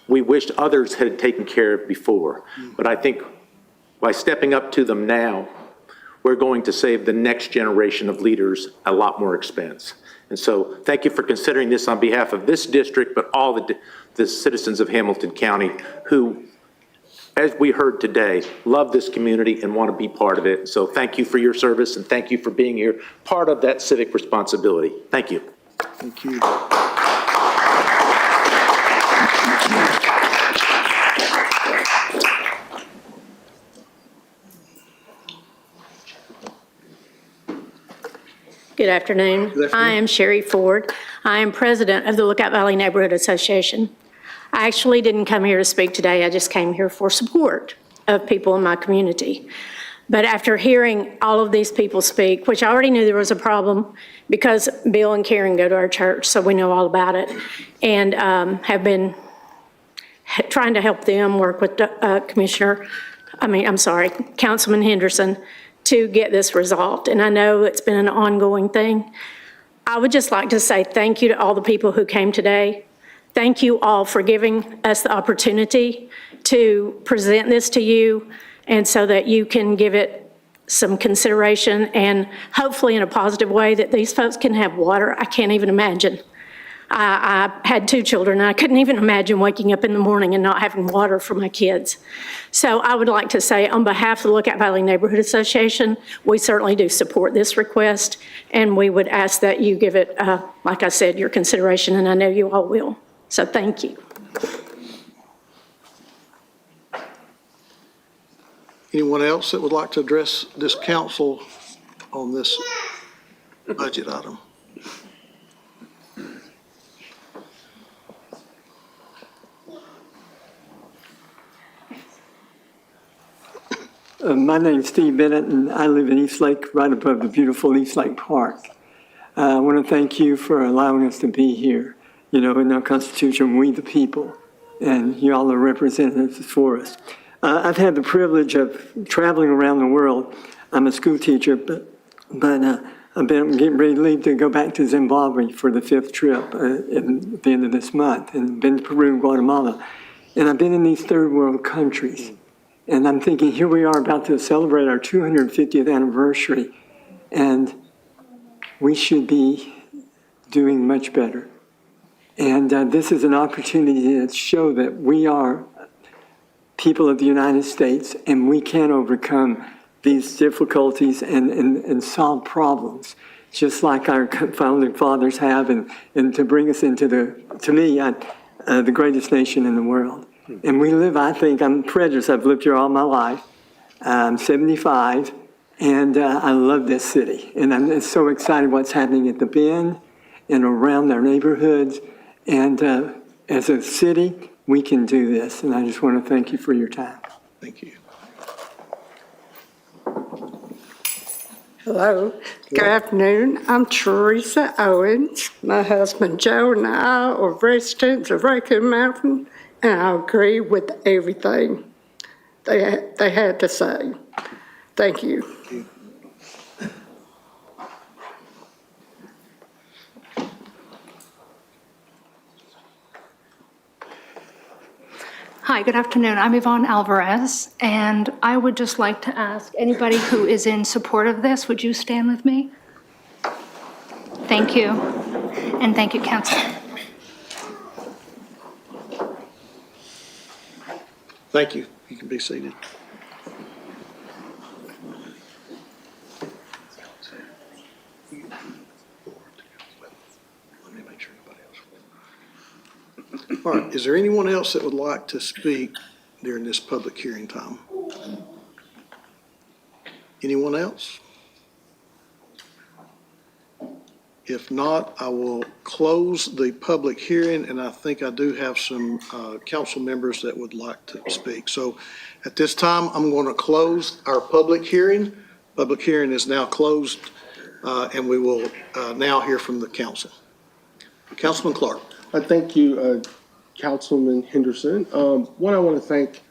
we wished others had taken care of before. But I think by stepping up to them now, we're going to save the next generation of leaders a lot more expense. And so thank you for considering this on behalf of this district, but all the citizens of Hamilton County who, as we heard today, love this community and want to be part of it. So thank you for your service, and thank you for being here, part of that civic responsibility. Thank you.
Thank you.
Good afternoon. I am Sherry Ford. I am president of the Lookout Valley Neighborhood Association. I actually didn't come here to speak today. I just came here for support of people in my community. But after hearing all of these people speak, which I already knew there was a problem because Bill and Karen go to our church, so we know all about it, and have been trying to help them work with Councilman Henderson to get this resolved. And I know it's been an ongoing thing. I would just like to say thank you to all the people who came today. Thank you all for giving us the opportunity to present this to you, and so that you can give it some consideration, and hopefully in a positive way, that these folks can have water. I can't even imagine. I had 2 children, and I couldn't even imagine waking up in the morning and not having water for my kids. So I would like to say, on behalf of the Lookout Valley Neighborhood Association, we certainly do support this request, and we would ask that you give it, like I said, your consideration, and I know you all will. So thank you.
Anyone else that would like to address this council on this budget item?
My name's Steve Bennett, and I live in East Lake, right above the beautiful East Lake Park. I want to thank you for allowing us to be here. You know, in our Constitution, we the people, and you all are representatives for us. I've had the privilege of traveling around the world. I'm a school teacher, but I've been getting ready to leave to go back to Zimbabwe for the 5th trip at the end of this month, and been to Peru and Guatemala. And I've been in these third world countries. And I'm thinking, here we are about to celebrate our 250th anniversary, and we should be doing much better. And this is an opportunity to show that we are people of the United States, and we can overcome these difficulties and solve problems, just like our founding fathers have, and to bring us into the greatest nation in the world. And we live, I think, I'm prejudiced, I've lived here all my life. I'm 75, and I love this city. And I'm so excited what's happening at the Bend and around our neighborhoods. And as a city, we can do this. And I just want to thank you for your time.
Thank you.
Hello, good afternoon. I'm Teresa Owens. My husband Joe and I are residents of Raccoon Mountain, and I agree with everything they had to say. Thank you.
Hi, good afternoon. I'm Yvonne Alvarez, and I would just like to ask anybody who is in support of this, would you stand with me? Thank you. And thank you, Council.
Thank you. You can be seated. All right, is there anyone else that would like to speak during this public hearing time? Anyone else? If not, I will close the public hearing, and I think I do have some council members that would like to speak. So at this time, I'm going to close our public hearing. Public hearing is now closed, and we will now hear from the council. Councilman Clark.
Thank you, Councilman Henderson. One, I want to thank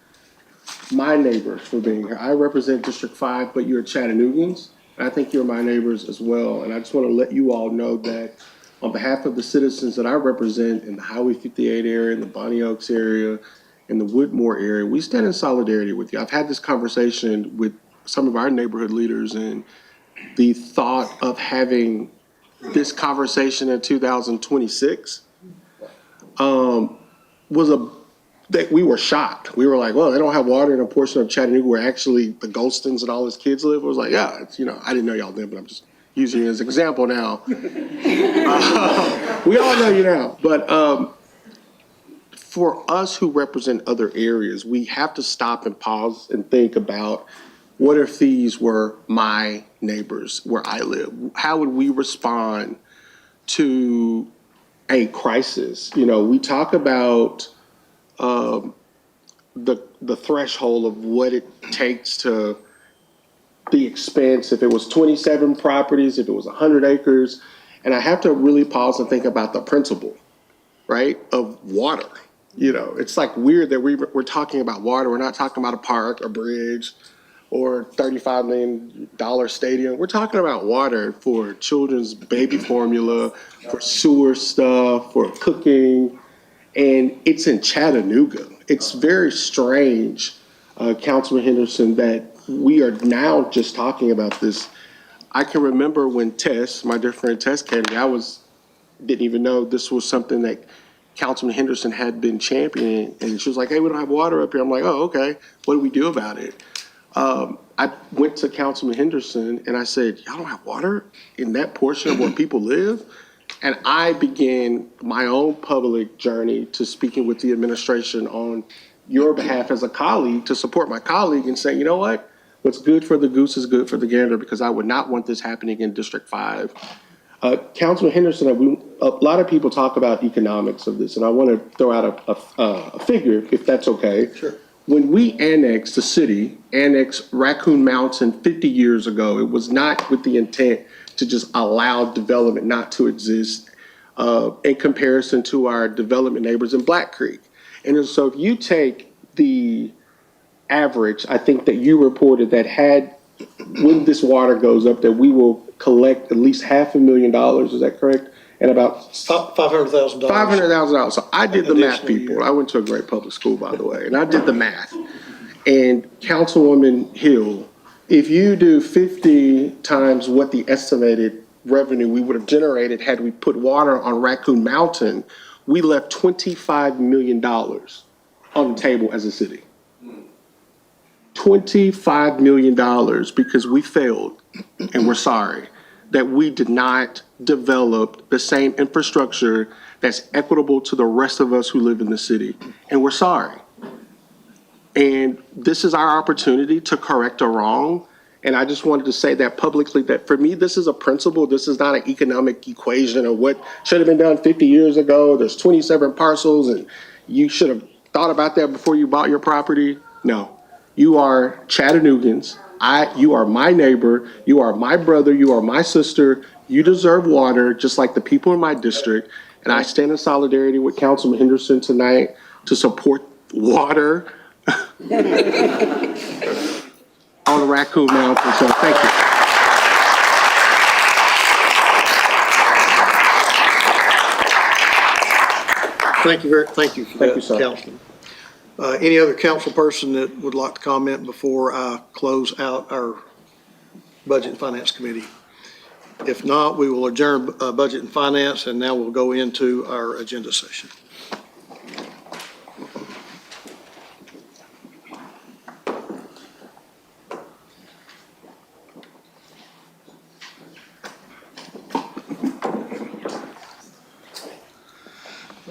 my neighbors for being here. I represent District 5, but you're Chattanoogans, and I think you're my neighbors as well. And I just want to let you all know that on behalf of the citizens that I represent in the Highway 58 area, in the Bonnie Oaks area, in the Woodmore area, we stand in solidarity with you. I've had this conversation with some of our neighborhood leaders, and the thought of having this conversation in 2026 that we were shocked. We were like, well, they don't have water in a portion of Chattanooga where actually the Golstons and all his kids live. I was like, yeah, it's, I didn't know y'all did, but I'm just using you as an example now. We all know you now. But for us who represent other areas, we have to stop and pause and think about, what if these were my neighbors where I live? How would we respond to a crisis? We talk about the threshold of what it takes to the expense, if it was 27 properties, if it was 100 acres. And I have to really pause and think about the principle, right, of water. It's like weird that we're talking about water. We're not talking about a park, a bridge, or $35 million stadium. We're talking about water for children's baby formula, for sewer stuff, for cooking, and it's in Chattanooga. It's very strange, Councilman Henderson, that we are now just talking about this. I can remember when Tess, my dear friend Tess Kennedy, didn't even know this was something that Councilman Henderson had been championing, and she was like, hey, we don't have water up here. I'm like, oh, okay, what do we do about it? I went to Councilman Henderson and I said, y'all don't have water in that portion of where people live? And I began my own public journey to speaking with the administration on your behalf as a colleague, to support my colleague and saying, you know what? What's good for the goose is good for the gander, because I would not want this happening in District 5. Councilman Henderson, a lot of people talk about economics of this, and I want to throw out a figure, if that's okay.
Sure.
When we annexed the city, annexed Raccoon Mountain 50 years ago, it was not with the intent to just allow development not to exist in comparison to our development neighbors in Black Creek. And so if you take the average, I think that you reported that when this water goes up, that we will collect at least $500,000, is that correct? And about
$500,000.
$500,000. So I did the math, people. I went to a great public school, by the way, and I did the math. And Councilwoman Hill, if you do 50 times what the estimated revenue we would have generated had we put water on Raccoon Mountain, we left $25 million on the table as a city. $25 million because we failed, and we're sorry, that we did not develop the same infrastructure that's equitable to the rest of us who live in the city. And we're sorry. And this is our opportunity to correct a wrong. And I just wanted to say that publicly, that for me, this is a principle. This is not an economic equation of what should have been done 50 years ago. There's 27 parcels and you should have thought about that before you bought your property. No, you are Chattanoogans. You are my neighbor. You are my brother. You are my sister. You deserve water just like the people in my district. And I stand in solidarity with Councilman Henderson tonight to support water on Raccoon Mountain, so thank you.
Thank you for that,
sir.
Councilman. Any other council person that would like to comment before I close out our Budget and Finance Committee? If not, we will adjourn Budget and Finance, and now we'll go into our agenda session.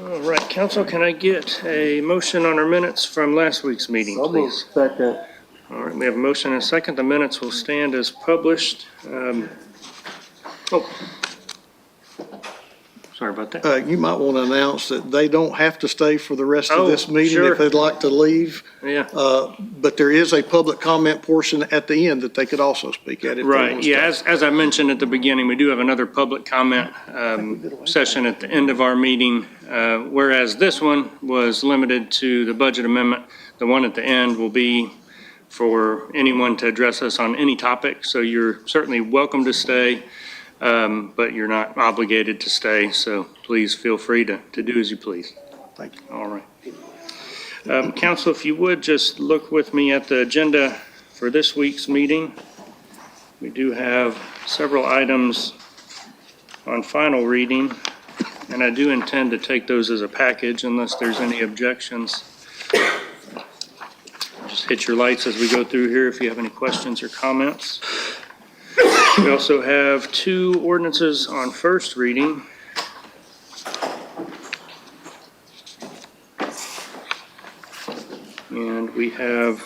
All right, council, can I get a motion on our minutes from last week's meeting, please?
Second.
All right, we have a motion and a second. The minutes will stand as published. Sorry about that.
You might want to announce that they don't have to stay for the rest of this meeting
sure.
if they'd like to leave.
Yeah.
But there is a public comment portion at the end that they could also speak at. If they
Right,
want to
yeah,
stay.
as I mentioned at the beginning, we do have another public comment session at the end of our meeting. Whereas this one was limited to the budget amendment, the one at the end will be for anyone to address us on any topic. So you're certainly welcome to stay, but you're not obligated to stay. So please feel free to do as you please.
Thank you.
All right. Council, if you would just look with me at the agenda for this week's meeting. We do have several items on final reading, and I do intend to take those as a package unless there's any objections. Just hit your lights as we go through here if you have any questions or comments. We also have 2 ordinances on first reading. And we have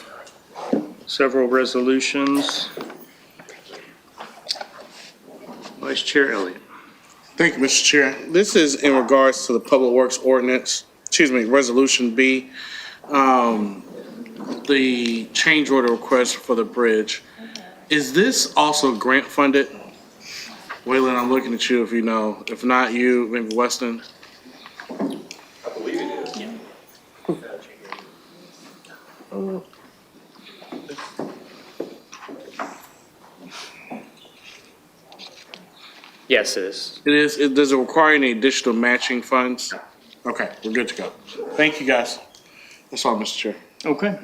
several resolutions. Vice Chair Elliott.
Thank you, Mr. Chair. This is in regards to the Public Works Ordinance, Resolution B, the change order request for the bridge. Is this also grant funded? Waylon, I'm looking at you if you know. If not you, maybe Weston.
I believe it is. Yeah.
Yes, it is.
It is. Does it require any additional matching funds? Okay, we're good to go. Thank you, guys. That's all, Mr. Chair.
Okay.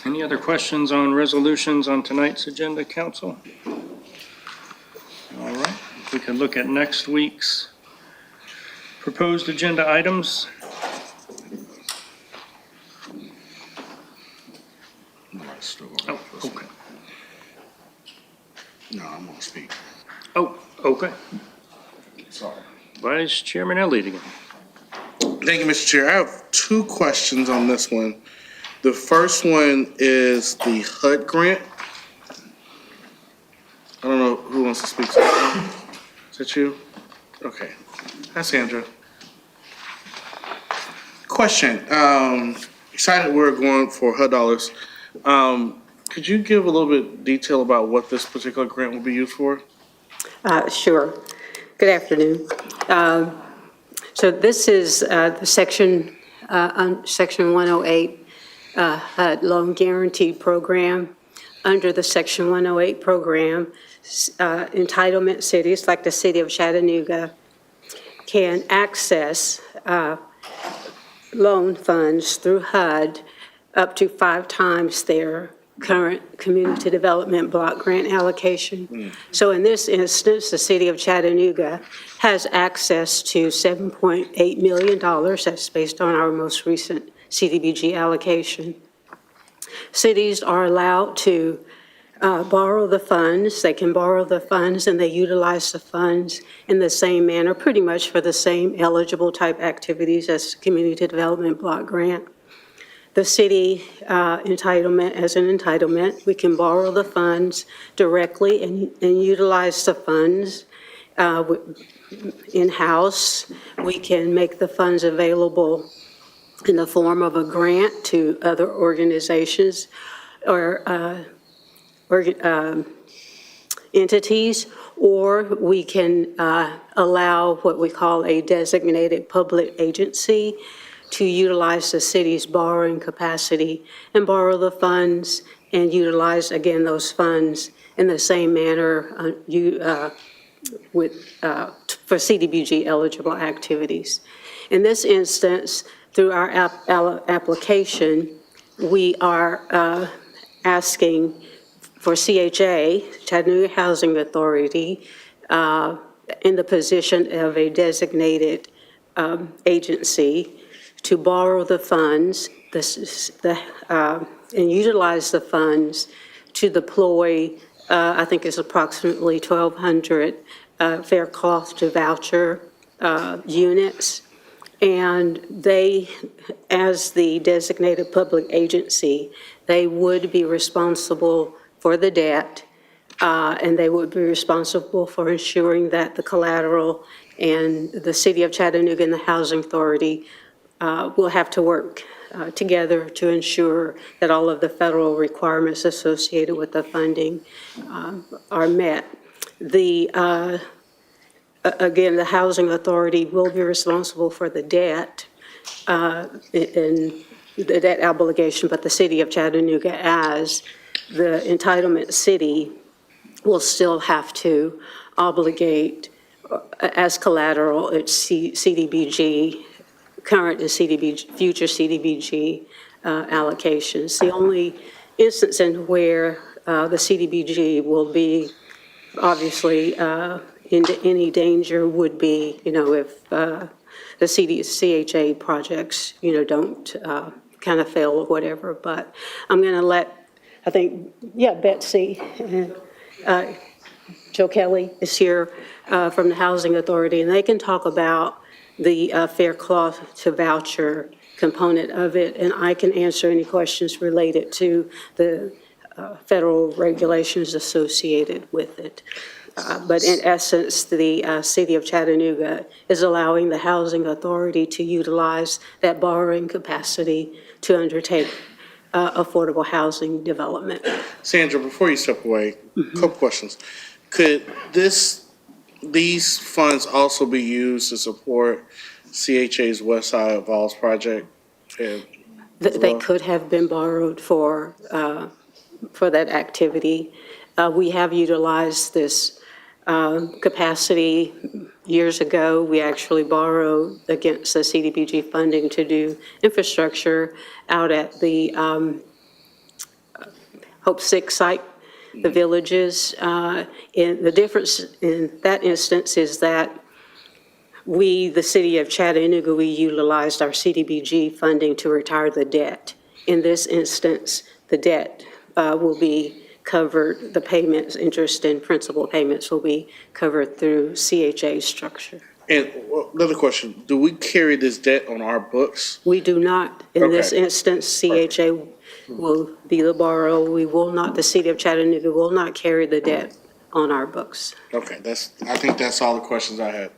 Any other questions on resolutions on tonight's agenda, council? All right, if we can look at next week's proposed agenda items. Oh, okay.
No, I'm going to speak.
Oh, okay.
Sorry.
Vice Chairman Elliott again.
Thank you, Mr. Chair. I have 2 questions on this one. The first one is the HUD grant. I don't know who wants to speak to that. Is that you? Okay. Hi, Sandra. Question. Excited we're going for HUD dollars. Could you give a little bit detail about what this particular grant will be used for?
Sure. Good afternoon. So this is the section 108 HUD Loan Guarantee Program. Under the Section 108 program, entitlement cities like the city of Chattanooga can access loan funds through HUD up to 5 times their current community development block grant allocation. So in this instance, the city of Chattanooga has access to $7.8 million. That's based on our most recent CDBG allocation. Cities are allowed to borrow the funds. They can borrow the funds and they utilize the funds in the same manner, pretty much for the same eligible type activities as community development block grant. The city entitlement, as an entitlement, we can borrow the funds directly and utilize the funds in-house. We can make the funds available in the form of a grant to other organizations or entities, or we can allow what we call a designated public agency to utilize the city's borrowing capacity and borrow the funds and utilize, again, those funds in the same manner for CDBG eligible activities. In this instance, through our application, we are asking for CHA, Chattanooga Housing Authority, in the position of a designated agency, to borrow the funds and utilize the funds to deploy, I think it's approximately 1,200 fair cloth to voucher units. And they, as the designated public agency, they would be responsible for the debt, and they would be responsible for ensuring that the collateral and the City of Chattanooga and the Housing Authority will have to work together to ensure that all of the federal requirements associated with the funding are met. Again, the Housing Authority will be responsible for the debt and the debt obligation, but the City of Chattanooga, as the entitlement city, will still have to obligate as collateral its CDBG, current and future CDBG allocations. The only instance in where the CDBG will be obviously into any danger would be, if the CHA projects, don't kind of fail or whatever. But I'm going to let, I think, Betsy and Joe Kelly is here from the Housing Authority, and they can talk about the fair cloth to voucher component of it, and I can answer any questions related to the federal regulations associated with it. But in essence, the City of Chattanooga is allowing the Housing Authority to utilize that borrowing capacity to undertake affordable housing development.
Sandra, before you step away, a couple questions. Could these funds also be used to support CHA's West Side Falls project?
They could have been borrowed for that activity. We have utilized this capacity years ago. We actually borrowed against the CDBG funding to do infrastructure out at the Hope 6 site, the villages. And the difference in that instance is that we, the City of Chattanooga, we utilized our CDBG funding to retire the debt. In this instance, the debt will be covered, the payments, interest and principal payments will be covered through CHA structure.
And another question, do we carry this debt on our books?
We do not. In this instance, CHA will be the borrower. We will not, the City of Chattanooga will not carry the debt on our books.
Okay, I think that's all the questions I had.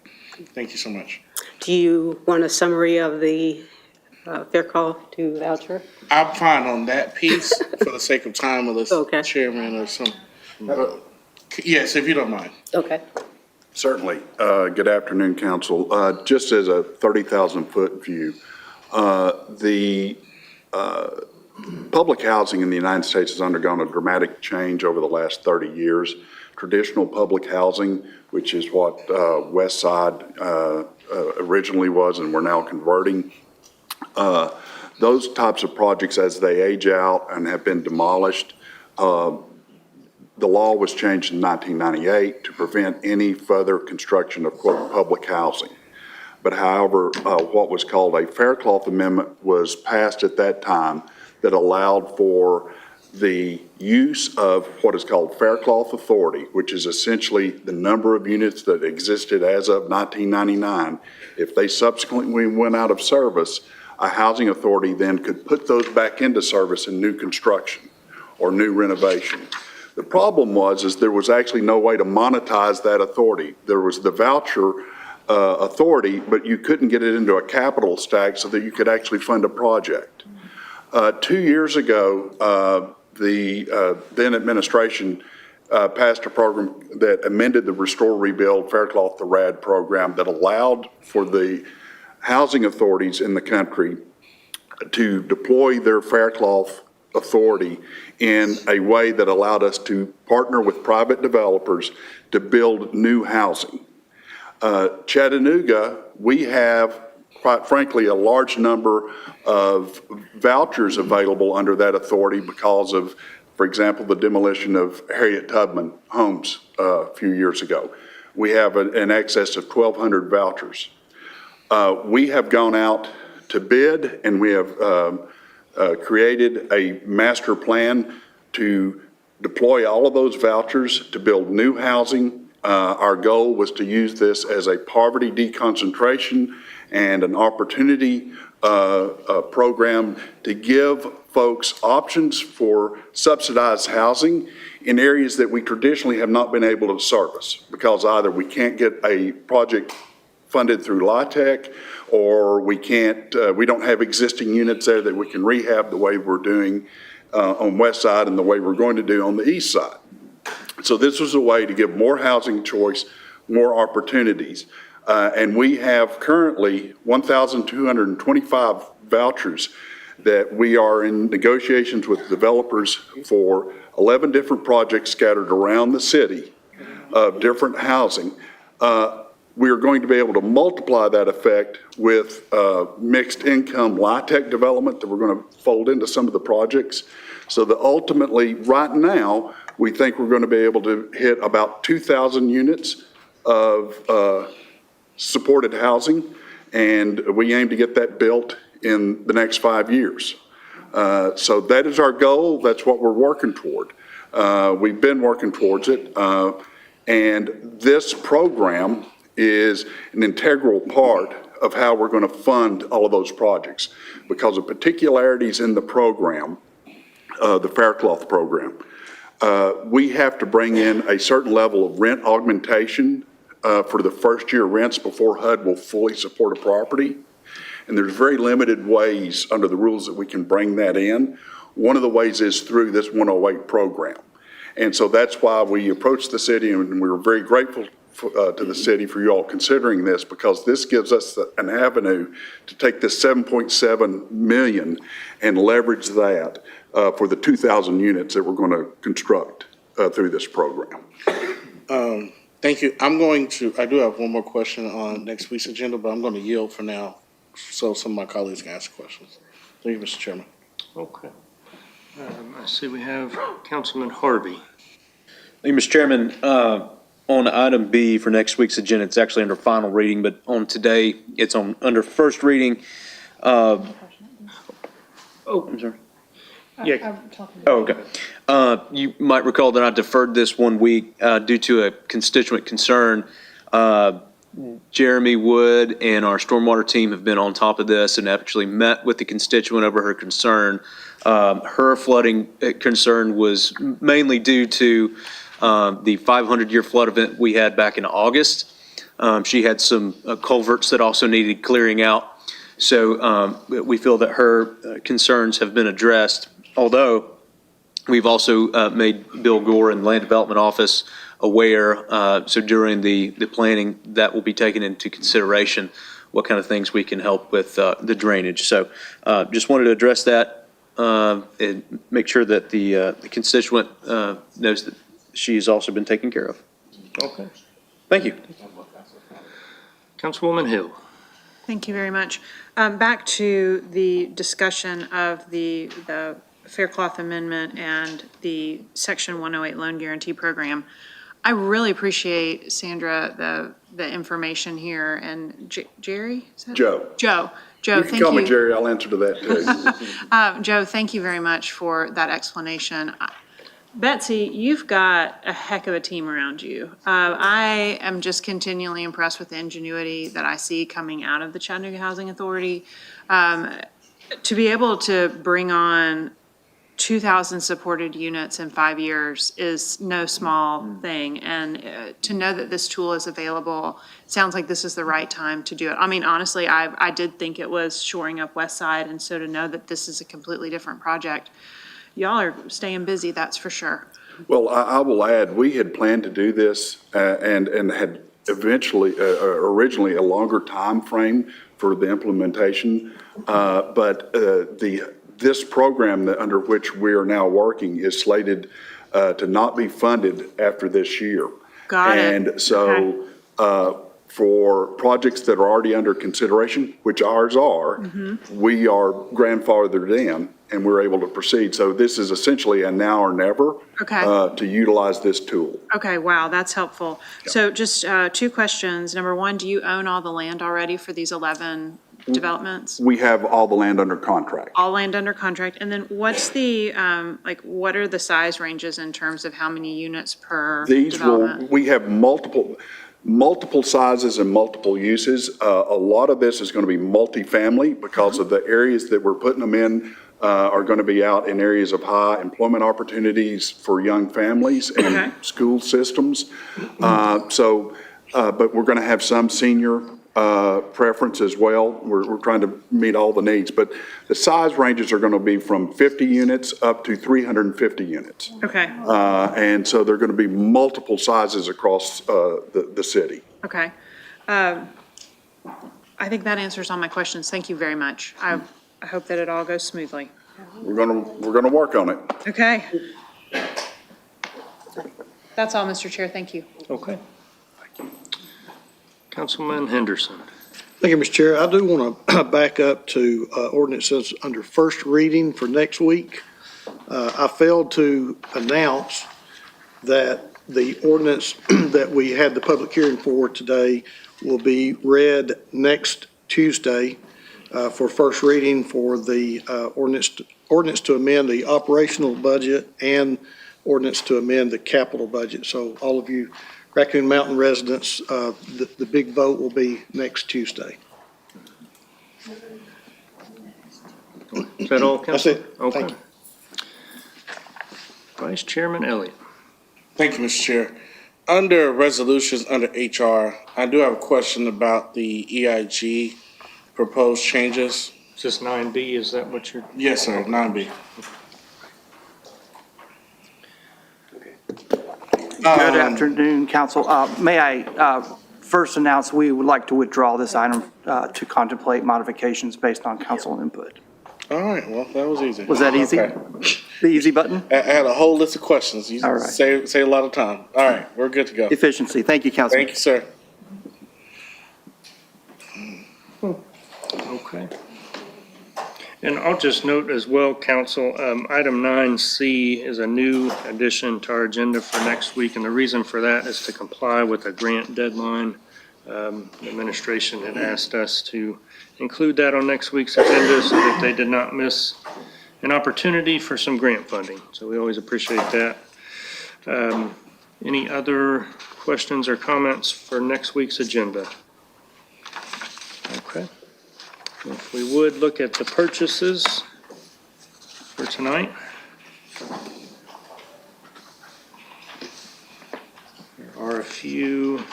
Thank you so much.
Do you want a summary of the fair call to voucher?
I'm fine on that piece for the sake of time, unless the chairman or some. Yes, if you don't mind.
Okay.
Certainly. Good afternoon, Council. Just as a 30,000-foot view, the public housing in the United States has undergone a dramatic change over the last 30 years. Traditional public housing, which is what West Side originally was and we're now converting, those types of projects, as they age out and have been demolished, the law was changed in 1998 to prevent any further construction of, quote, public housing. But however, what was called a Faircloth Amendment was passed at that time that allowed for the use of what is called fair cloth authority, which is essentially the number of units that existed as of 1999. If they subsequently went out of service, a housing authority then could put those back into service in new construction or new renovation. The problem is there was actually no way to monetize that authority. There was the voucher authority, but you couldn't get it into a capital stack so that you could actually fund a project. 2 years ago, the then administration passed a program that amended the Restore, Rebuild, Fair Cloth to RAD program that allowed for the housing authorities in the country to deploy their fair cloth authority in a way that allowed us to partner with private developers to build new housing. Chattanooga, we have, quite frankly, a large number of vouchers available under that authority because of, for example, the demolition of Harriet Tubman homes a few years ago. We have an excess of 1,200 vouchers. We have gone out to bid, and we have created a master plan to deploy all of those vouchers to build new housing. Our goal was to use this as a poverty deconcentration and an opportunity program to give folks options for subsidized housing in areas that we traditionally have not been able to service because either we can't get a project funded through LIHTC, or we don't have existing units there that we can rehab the way we're doing on West Side and the way we're going to do on the East Side. So this was a way to give more housing choice, more opportunities. And we have currently 1,225 vouchers that we are in negotiations with developers for 11 different projects scattered around the city of different housing. We are going to be able to multiply that effect with mixed income LIHTC development that we're going to fold into some of the projects. So that ultimately, right now, we think we're going to be able to hit about 2,000 units of supported housing, and we aim to get that built in the next 5 years. So that is our goal. That's what we're working toward. We've been working towards it, and this program is an integral part of how we're going to fund all of those projects because of particularities in the program, the Fair Cloth program. We have to bring in a certain level of rent augmentation for the first year rents before HUD will fully support a property. And there's very limited ways under the rules that we can bring that in. One of the ways is through this 108 program. And so that's why we approached the city, and we were very grateful to the city for you all considering this, because this gives us an avenue to take this 7.7 million and leverage that for the 2,000 units that we're going to construct through this program.
Thank you. I do have one more question on next week's agenda, but I'm going to yield for now so some of my colleagues can ask questions. Thank you, Mr. Chairman.
Okay. I see we have Councilman Harvey.
Thank you, Mr. Chairman. On item B for next week's agenda, it's actually under final reading, but on today, it's under first reading. I'm sorry.
Yeah.
Oh, okay. You might recall that I deferred this 1 week due to a constituent concern. Jeremy Wood and our stormwater team have been on top of this and actually met with the constituent over her concern. Her flooding concern was mainly due to the 500-year flood event we had back in August. She had some culverts that also needed clearing out. So we feel that her concerns have been addressed, although we've also made Bill Gore and the Land Development Office aware. So during the planning, that will be taken into consideration, what kind of things we can help with the drainage. So just wanted to address that and make sure that the constituent knows that she has also been taken care of.
Okay.
Thank you.
Councilwoman Hill.
Thank you very much. Back to the discussion of the Fair Cloth Amendment and the Section 108 Loan Guarantee Program. I really appreciate, Sandra, the information here, and Jerry? Is that-
Joe.
Joe,
You
thank
can call me
you.
Jerry, I'll answer to that too.
Joe, thank you very much for that explanation. Betsy, you've got a heck of a team around you. I am just continually impressed with the ingenuity that I see coming out of the Chattanooga Housing Authority. To be able to bring on 2,000 supported units in 5 years is no small thing. And to know that this tool is available, sounds like this is the right time to do it. I mean, honestly, I did think it was shoring up West Side, and so to know that this is a completely different project, y'all are staying busy, that's for sure.
Well, I will add, we had planned to do this and had eventually, originally a longer time frame for the implementation. But this program under which we are now working is slated to not be funded after this year.
Got it.
And so for projects that are already under consideration, which ours are, we are grandfathered in and we're able to proceed. So this is essentially a now or never to utilize this tool.
Okay, wow, that's helpful. So just 2 questions. Number 1, do you own all the land already for these 11 developments?
We have all the land under contract.
All land under contract. And then what's the, what are the size ranges in terms of how many units per development?
We have multiple sizes and multiple uses. A lot of this is going to be multifamily because of the areas that we're putting them in are going to be out in areas of high employment opportunities for young families and school systems. But we're going to have some senior preference as well. We're trying to meet all the needs, but the size ranges are going to be from 50 units up to 350 units.
Okay.
And so they're going to be multiple sizes across the city.
Okay. I think that answers all my questions. Thank you very much. I hope that it all goes smoothly.
We're going to work on it.
Okay. That's all, Mr. Chair. Thank you.
Okay. Councilman Henderson.
Thank you, Mr. Chair. I do want to back up to ordinances under first reading for next week. I failed to announce that the ordinance that we had the public hearing for today will be read next Tuesday for first reading for the ordinance to amend the operational budget and ordinance to amend the capital budget. So all of you Raccoon Mountain residents, the big vote will be next Tuesday.
Is that all, Council?
That's it.
Okay.
Thank you.
Vice Chairman Elliott.
Thank you, Mr. Chair. Under resolutions, under HR, I do have a question about the EIG proposed changes.
Is this 9B? Is that what you're?
Yes, sir, 9B.
Good afternoon, Council. May I first announce we would like to withdraw this item to contemplate modifications based on council input.
All right, well, that was easy.
Was that easy?
Okay.
The easy button?
I had a whole list of questions. You
All right.
save a lot of time. All right, we're good to go.
Efficiency. Thank you, Councilman.
Thank you, sir.
Okay. And I'll just note as well, Council, item 9C is a new addition to our agenda for next week, and the reason for that is to comply with a grant deadline. The administration had asked us to include that on next week's agenda so that they did not miss an opportunity for some grant funding. So we always appreciate that. Any other questions or comments for next week's agenda? Okay. If we would look at the purchases for tonight. There are a few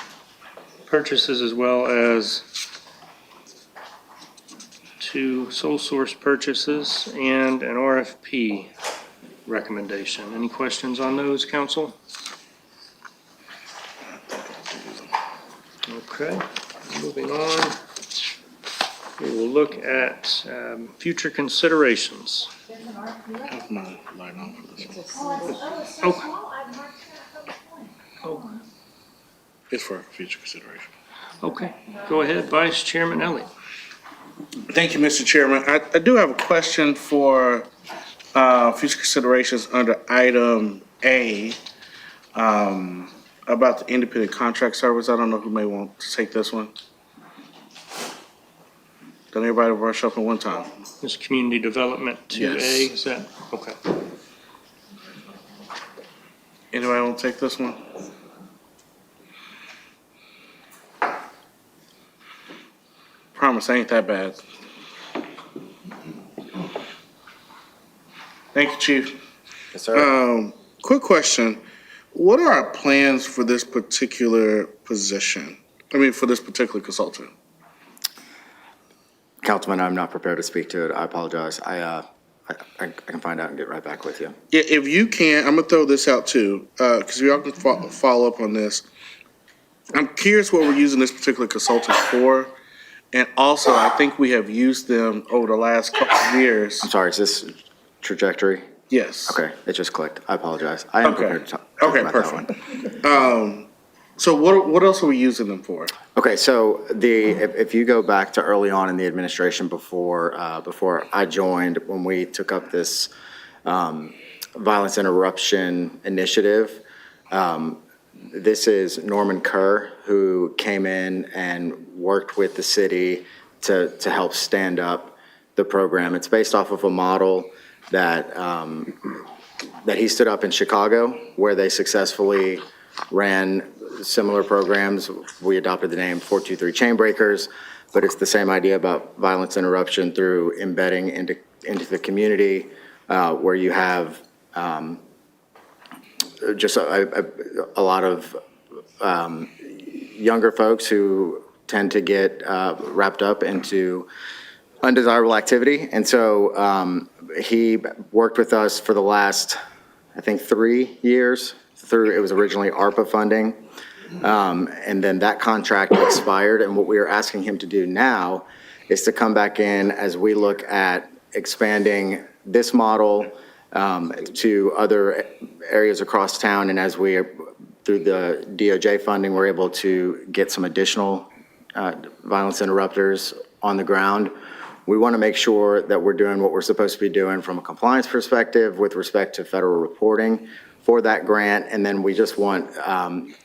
purchases as well as 2 sole source purchases and an RFP recommendation. Any questions on those, Council? Okay, moving on. We will look at future considerations. Oh.
It's for future consideration.
Okay, go ahead, Vice Chairman Elliott.
Thank you, Mr. Chairman. I do have a question for future considerations under item A. about the independent contract service. I don't know who may want to take this one. Can everybody rush up at one time?
This community development 2A,
Yes.
is that, okay.
Anybody want to take this one? Promise, ain't that bad. Thank you, Chief.
Yes, sir.
Quick question. What are our plans for this particular position? I mean, for this particular consultant?
Councilman, I'm not prepared to speak to it. I apologize. I can find out and get right back with you.
Yeah, if you can, I'm gonna throw this out too, because we all can follow up on this. I'm curious what we're using this particular consultant for. And also, I think we have used them over the last couple of years.
I'm sorry, is this trajectory?
Yes.
Okay, it just clicked. I apologize. I am prepared to talk
Okay,
about that one.
perfect. So what else are we using them for?
Okay, so if you go back to early on in the administration before I joined, when we took up this violence interruption initiative, this is Norman Kerr, who came in and worked with the city to help stand up the program. It's based off of a model that he stood up in Chicago, where they successfully ran similar programs. We adopted the name 423 Chainbreakers, but it's the same idea about violence interruption through embedding into the community, where you have just a lot of younger folks who tend to get wrapped up into undesirable activity. And so he worked with us for the last, I think, 3 years through, it was originally ARPA funding. And then that contract expired. And what we are asking him to do now is to come back in as we look at expanding this model to other areas across town. And as we, through the DOJ funding, we're able to get some additional violence interrupters on the ground. We want to make sure that we're doing what we're supposed to be doing from a compliance perspective with respect to federal reporting for that grant. And then we just want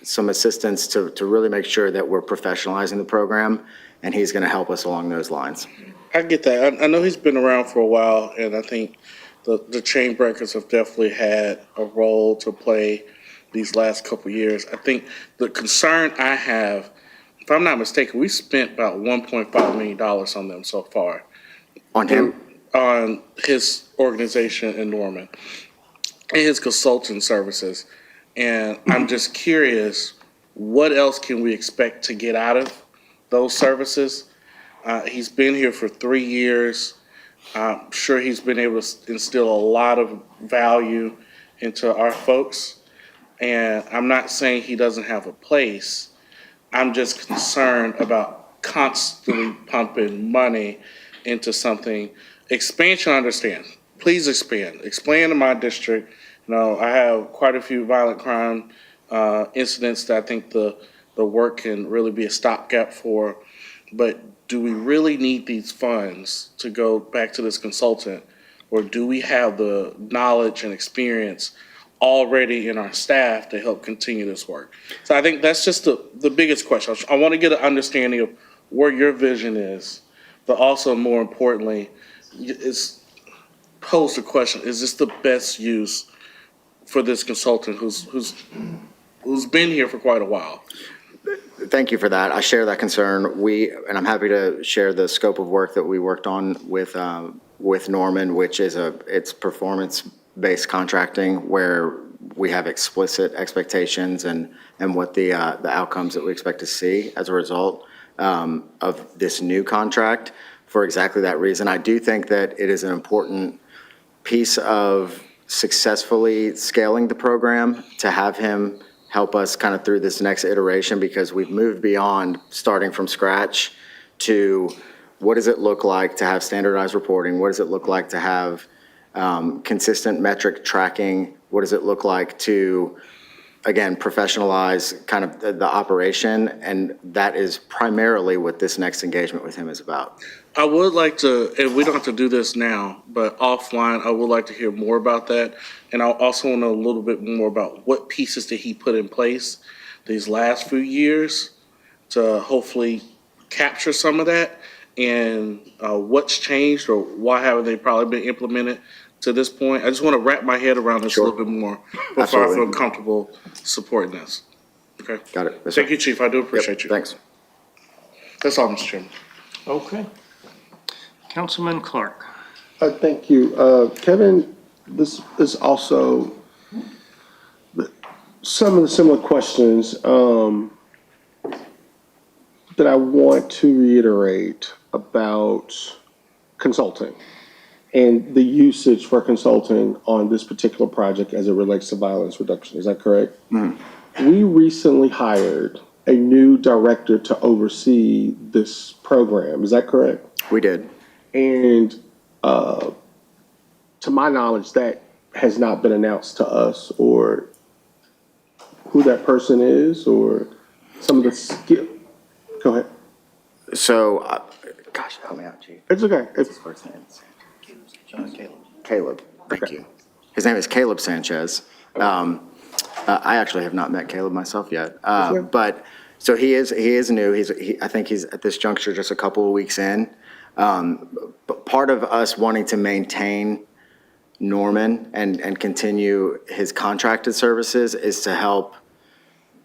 some assistance to really make sure that we're professionalizing the program. And he's going to help us along those lines.
I get that. I know he's been around for a while, and I think the chain breakers have definitely had a role to play these last couple of years. I think the concern I have, if I'm not mistaken, we spent about $1.5 million on them so far.
On him?
On his organization in Norman and his consulting services. And I'm just curious, what else can we expect to get out of those services? He's been here for 3 years. I'm sure he's been able to instill a lot of value into our folks. And I'm not saying he doesn't have a place. I'm just concerned about constantly pumping money into something. Expansion, I understand. Please expand. Expand in my district. You know, I have quite a few violent crime incidents that I think the work can really be a stopgap for. But do we really need these funds to go back to this consultant? Or do we have the knowledge and experience already in our staff to help continue this work? So I think that's just the biggest question. I want to get an understanding of where your vision is, but also more importantly, is pose the question, is this the best use for this consultant who's been here for quite a while?
Thank you for that. I share that concern. And I'm happy to share the scope of work that we worked on with Norman, which is it's performance-based contracting, where we have explicit expectations and what the outcomes that we expect to see as a result of this new contract. For exactly that reason, I do think that it is an important piece of successfully scaling the program to have him help us kind of through this next iteration, because we've moved beyond starting from scratch to what does it look like to have standardized reporting? What does it look like to have consistent metric tracking? What does it look like to, again, professionalize kind of the operation? And that is primarily what this next engagement with him is about.
I would like to, and we don't have to do this now, but offline, I would like to hear more about that. And I also want to know a little bit more about what pieces did he put in place these last few years to hopefully capture some of that, and what's changed or why haven't they probably been implemented to this point? I just want to wrap my head around this a little bit more before
Absolutely.
I feel comfortable supporting this. Okay?
Got it. Yes,
Thank
sir.
you, Chief. I do appreciate you.
Thanks.
That's all, Mr. Chairman.
Okay. Councilman Clark.
Thank you. Kevin, this is also some of the similar questions that I want to reiterate about consulting and the usage for consulting on this particular project as it relates to violence reduction. Is that correct? We recently hired a new director to oversee this program. Is that correct?
We did.
And to my knowledge, that has not been announced to us or who that person is or some of the skill. Go ahead.
So, gosh, help me out, Chief.
It's okay.
Caleb, thank you. His name is Caleb Sanchez. I actually have not met Caleb myself yet. But, so he is new. I think he's at this juncture just a couple of weeks in. But part of us wanting to maintain Norman and continue his contracted services is to help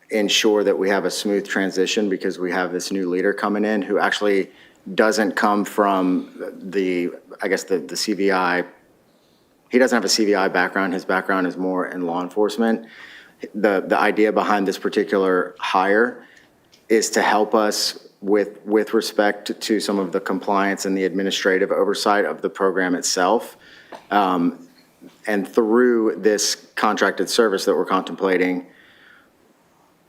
ensure that we have a smooth transition, because we have this new leader coming in who actually doesn't come from the CVI. He doesn't have a CVI background. His background is more in law enforcement. The idea behind this particular hire is to help us with respect to some of the compliance and the administrative oversight of the program itself. And through this contracted service that we're contemplating,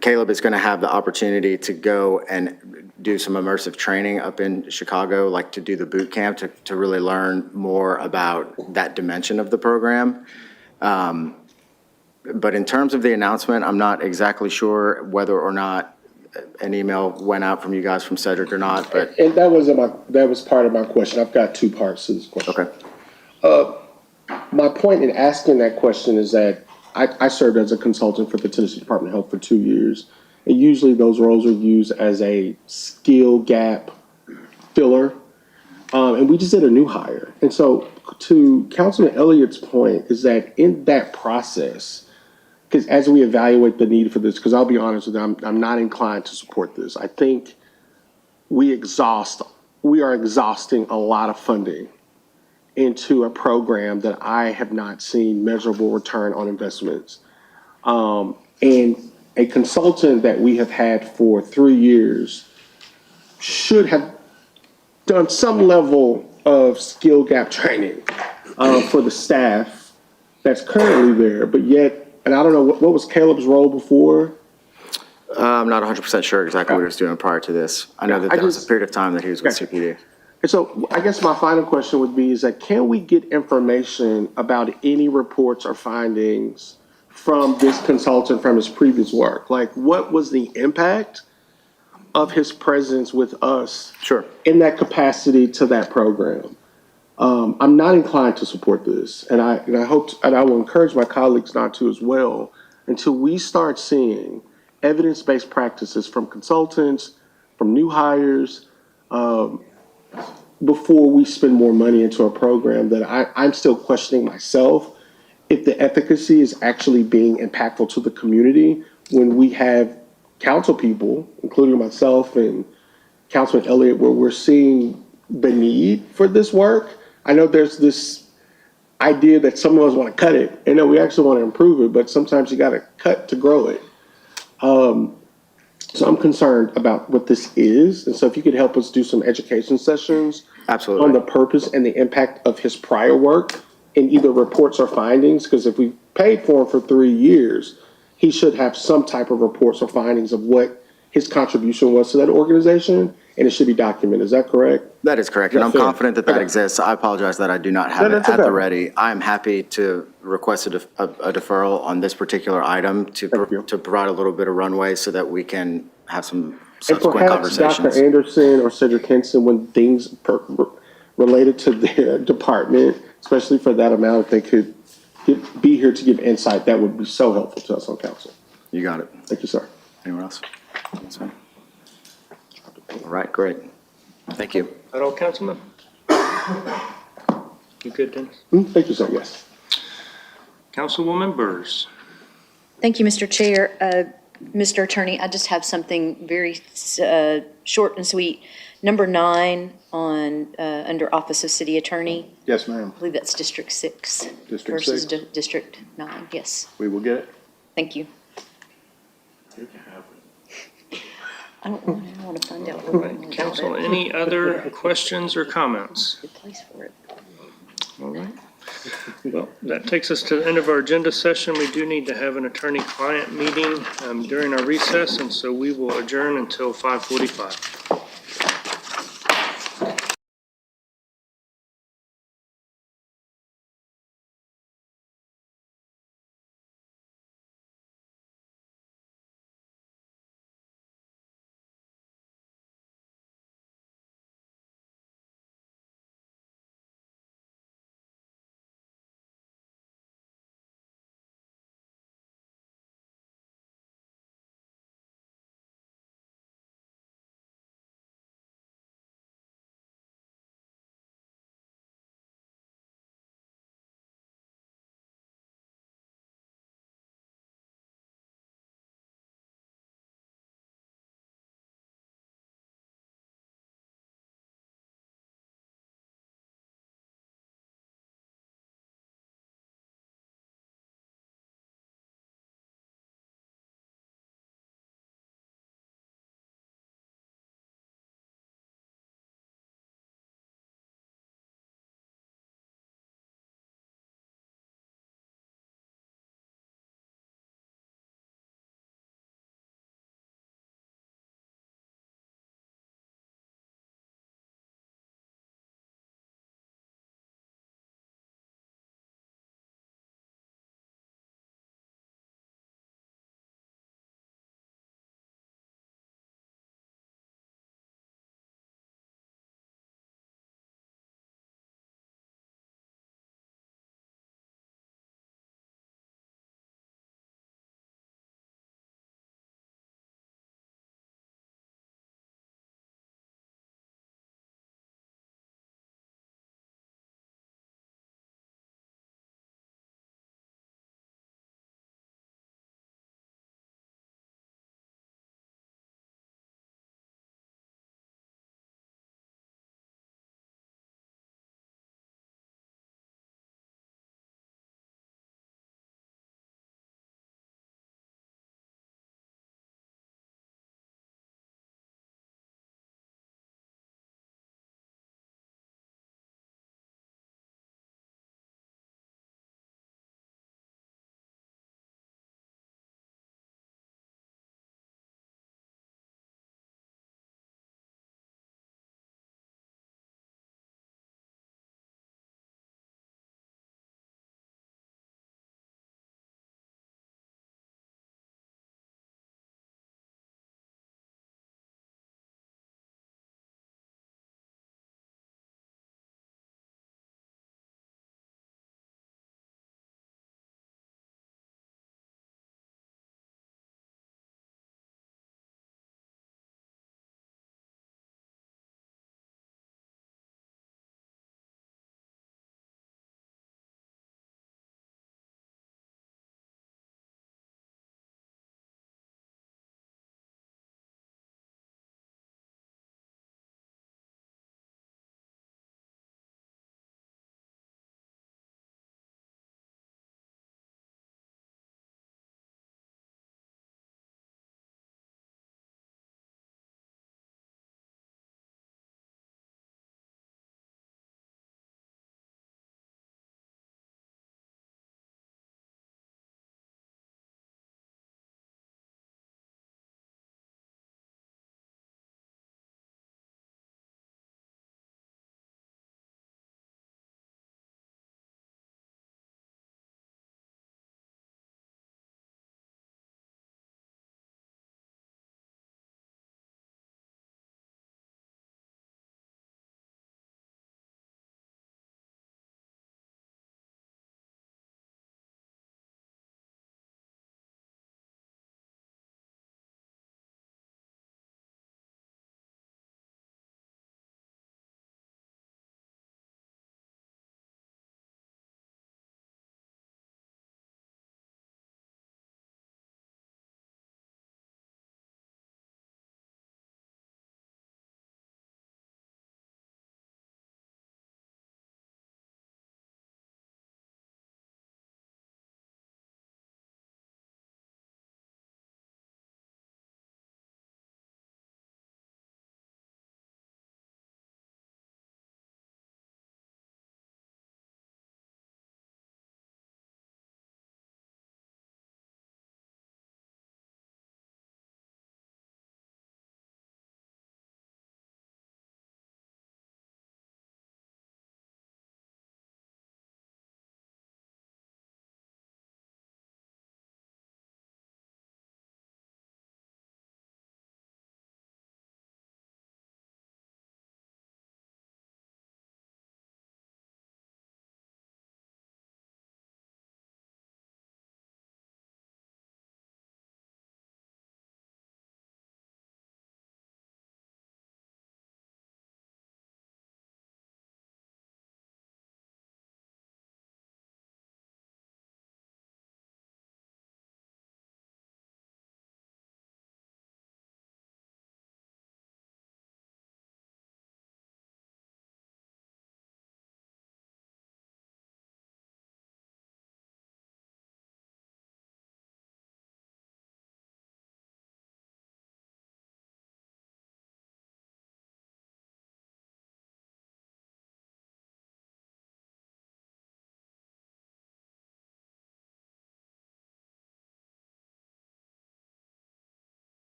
Caleb is going to have the opportunity to go and do some immersive training up in Chicago, like to do the boot camp to really learn more about that dimension of the program. But in terms of the announcement, I'm not exactly sure whether or not an email went out from you guys from Cedric or not, but.
And that was part of my question. I've got two parts to this question.
Okay.
My point in asking that question is that I served as a consultant for the Tennessee Department of Health for 2 years. And usually those roles are used as a skill gap filler. And we just did a new hire. And so to Councilman Elliott's point is that in that process, because as we evaluate the need for this, because I'll be honest with you, I'm not inclined to support this. I think we are exhausting a lot of funding into a program that I have not seen measurable return on investments. And a consultant that we have had for 3 years should have done some level of skill gap training for the staff that's currently there, but yet, and I don't know, what was Caleb's role before?
I'm not 100% sure exactly what he was doing prior to this. I know that there was a period of time that he was with CPD.
And so I guess my final question would be is that can we get information about any reports or findings from this consultant from his previous work? Like, what was the impact of his presence with us in that capacity to that program? I'm not inclined to support this, and I will encourage my colleagues not to as well, until we start seeing evidence-based practices from consultants, from new hires, before we spend more money into a program that I'm still questioning myself if the efficacy is actually being impactful to the community when we have council people, including myself and Councilman Elliott, where we're seeing the need for this work. I know there's this idea that some of us want to cut it, and no, we actually want to improve it, but sometimes you got to cut to grow it. So I'm concerned about what this is, and so if you could help us do some education sessions on the purpose and the impact of his prior work in either reports or findings, because if we paid for him for 3 years, he should have some type of reports or findings of what his contribution was to that organization, and it should be documented. Is that correct?
That is correct, and I'm confident that that exists. I apologize that I do not have it at the ready. I'm happy to request a deferral on this particular item to provide a little bit of runway so that we can have some subsequent conversations.
Dr. Anderson or Cedric Henson, when things related to their department, especially for that amount, if they could be here to give insight, that would be so helpful to us on council.
You got it.
Thank you, sir.
Anyone else? All right, great. Thank you.
That all, Councilman? You good, Dennis?
Thank you, sir, yes.
Councilwoman Burrs.
Thank you, Mr. Chair. Mr. Attorney, I just have something very short and sweet. Number 9 on, under Office of City Attorney.
Yes, ma'am.
I believe that's District 6.
District
versus
6.
District 9, yes.
We will get it.
Thank you. I don't want to find out.
All right, council, any other questions or comments?
Good place for it.
All right. Well, that takes us to the end of our agenda session. We do need to have an attorney-client meeting during our recess, and so we will adjourn until 5:45.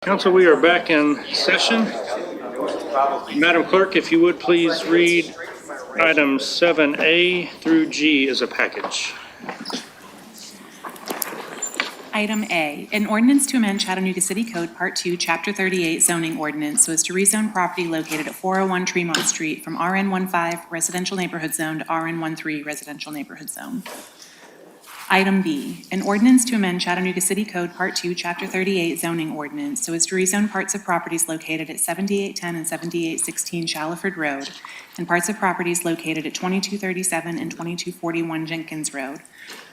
Council, we are back in session. Madam Clerk, if you would please read items 7A through G as a package.
Item A, an ordinance to amend Chattanooga City Code Part 2, Chapter 38 zoning ordinance so as to rezone property located at 401 Tremont Street from RN15 Residential Neighborhood Zone to RN13 Residential Neighborhood Zone. Item B, an ordinance to amend Chattanooga City Code Part 2, Chapter 38 zoning ordinance so as to rezone parts of properties located at 7810 and 7816 Shallowford Road and parts of properties located at 2237 and 2241 Jenkins Road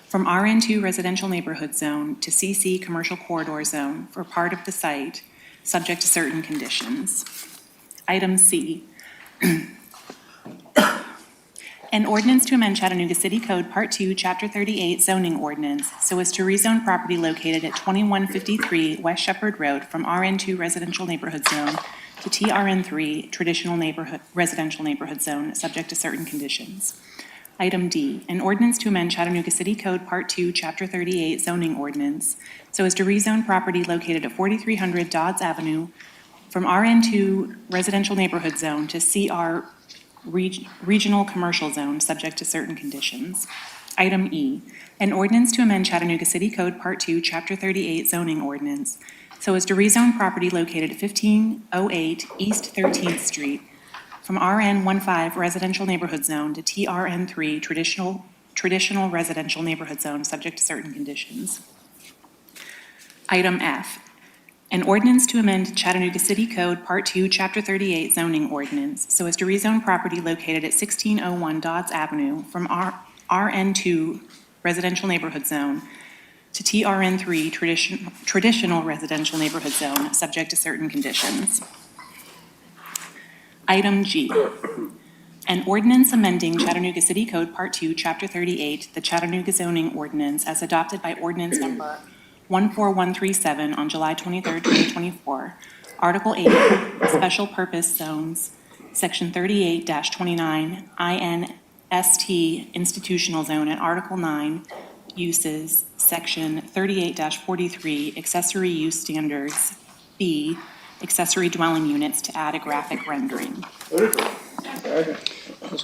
from RN2 Residential Neighborhood Zone to CC Commercial Corridor Zone for part of the site, subject to certain conditions. Item C, an ordinance to amend Chattanooga City Code Part 2, Chapter 38 zoning ordinance so as to rezone property located at 2153 West Shepherd Road from RN2 Residential Neighborhood Zone to TRN3 Traditional Residential Neighborhood Zone, subject to certain conditions. Item D, an ordinance to amend Chattanooga City Code Part 2, Chapter 38 zoning ordinance so as to rezone property located at 4300 Dodds Avenue from RN2 Residential Neighborhood Zone to CR Regional Commercial Zone, subject to certain conditions. Item E, an ordinance to amend Chattanooga City Code Part 2, Chapter 38 zoning ordinance so as to rezone property located at 1508 East 13th Street from RN15 Residential Neighborhood Zone to TRN3 Traditional Residential Neighborhood Zone, subject to certain conditions. Item F, an ordinance to amend Chattanooga City Code Part 2, Chapter 38 zoning ordinance so as to rezone property located at 1601 Dodds Avenue from RN2 Residential Neighborhood Zone to TRN3 Traditional Residential Neighborhood Zone, subject to certain conditions. Item G, an ordinance amending Chattanooga City Code Part 2, Chapter 38, the Chattanooga zoning ordinance as adopted by ordinance number 14137 on July 23, 2024, Article 8, Special Purpose Zones, Section 38-29, INST Institutional Zone, and Article 9, Uses, Section 38-43, Accessory Use Standards, B, Accessory Dwelling Units, to add a graphic rendering.
So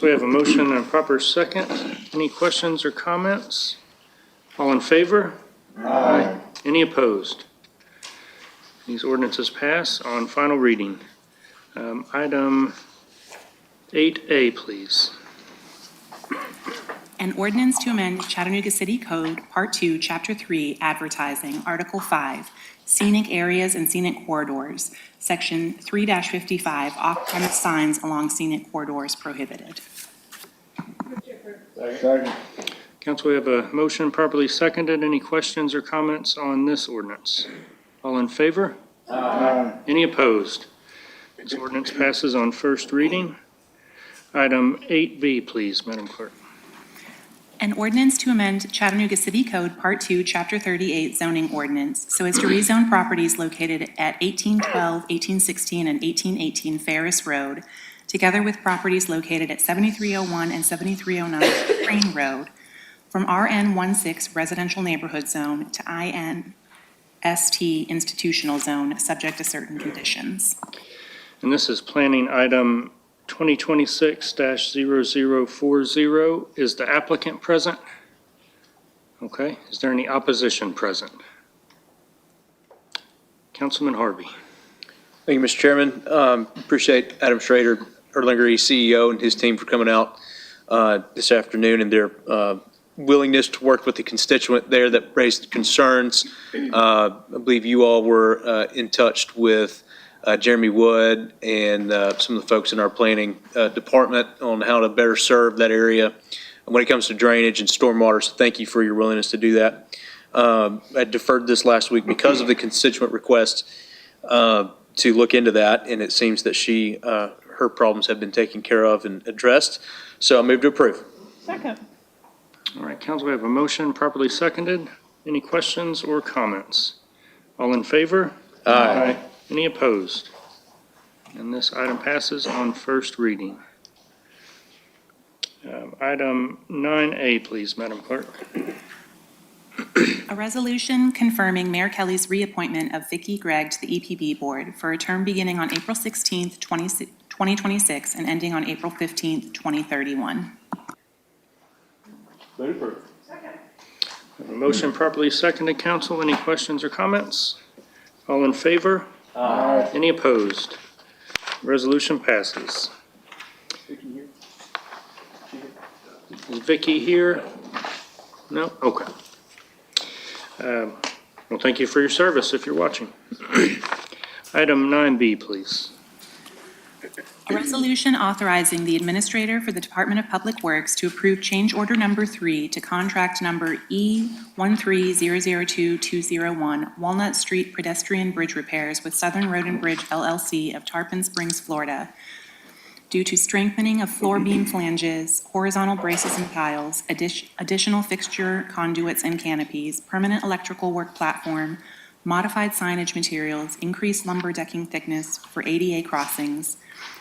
we have a motion and a proper second. Any questions or comments? All in favor? Aye. Any opposed? These ordinances pass on final reading. Item 8A, please.
An ordinance to amend Chattanooga City Code Part 2, Chapter 3, Advertising, Article 5, Scenic Areas and Scenic Corridors, Section 3-55, Off-premise signs along scenic corridors prohibited.
Council, we have a motion properly seconded. Any questions or comments on this ordinance? All in favor? Aye. Any opposed? This ordinance passes on first reading. Item 8B, please, Madam Clerk.
An ordinance to amend Chattanooga City Code Part 2, Chapter 38 zoning ordinance so as to rezone properties located at 1812, 1816, and 1818 Ferris Road, together with properties located at 7301 and 7309 Crane Road, from RN16 Residential Neighborhood Zone to INST Institutional Zone, subject to certain conditions.
And this is planning item 2026-0040. Is the applicant present? Okay. Is there any opposition present? Councilman Harvey.
Thank you, Mr. Chairman. Appreciate Adam Schrader, Erlanger CEO, and his team for coming out this afternoon and their willingness to work with the constituent there that raised concerns. I believe you all were in touch with Jeremy Wood and some of the folks in our planning department on how to better serve that area when it comes to drainage and stormwater. So thank you for your willingness to do that. I deferred this last week because of the constituent request to look into that, and it seems that her problems have been taken care of and addressed. So I move to approve.
Second.
All right, Council, we have a motion properly seconded. Any questions or comments? All in favor?
Aye.
Any opposed? And this item passes on first reading. Item 9A, please, Madam Clerk.
A resolution confirming Mayor Kelly's reappointment of Vicki Gregg to the EPB Board for a term beginning on April 16th, 2026 and ending on April 15th, 2031.
A motion properly seconded, council. Any questions or comments? All in favor? Aye. Any opposed? Resolution passes. Is Vicky here? No? Okay. Well, thank you for your service if you're watching. Item 9B, please.
A resolution authorizing the administrator for the Department of Public Works to approve change order number 3 to contract number E13002-201 Walnut Street pedestrian bridge repairs with Southern Road and Bridge LLC of Tarpon Springs, Florida, due to strengthening of floor beam flanges, horizontal braces and piles, additional fixture conduits and canopies, permanent electrical work platform, modified signage materials, increased lumber decking thickness for ADA crossings,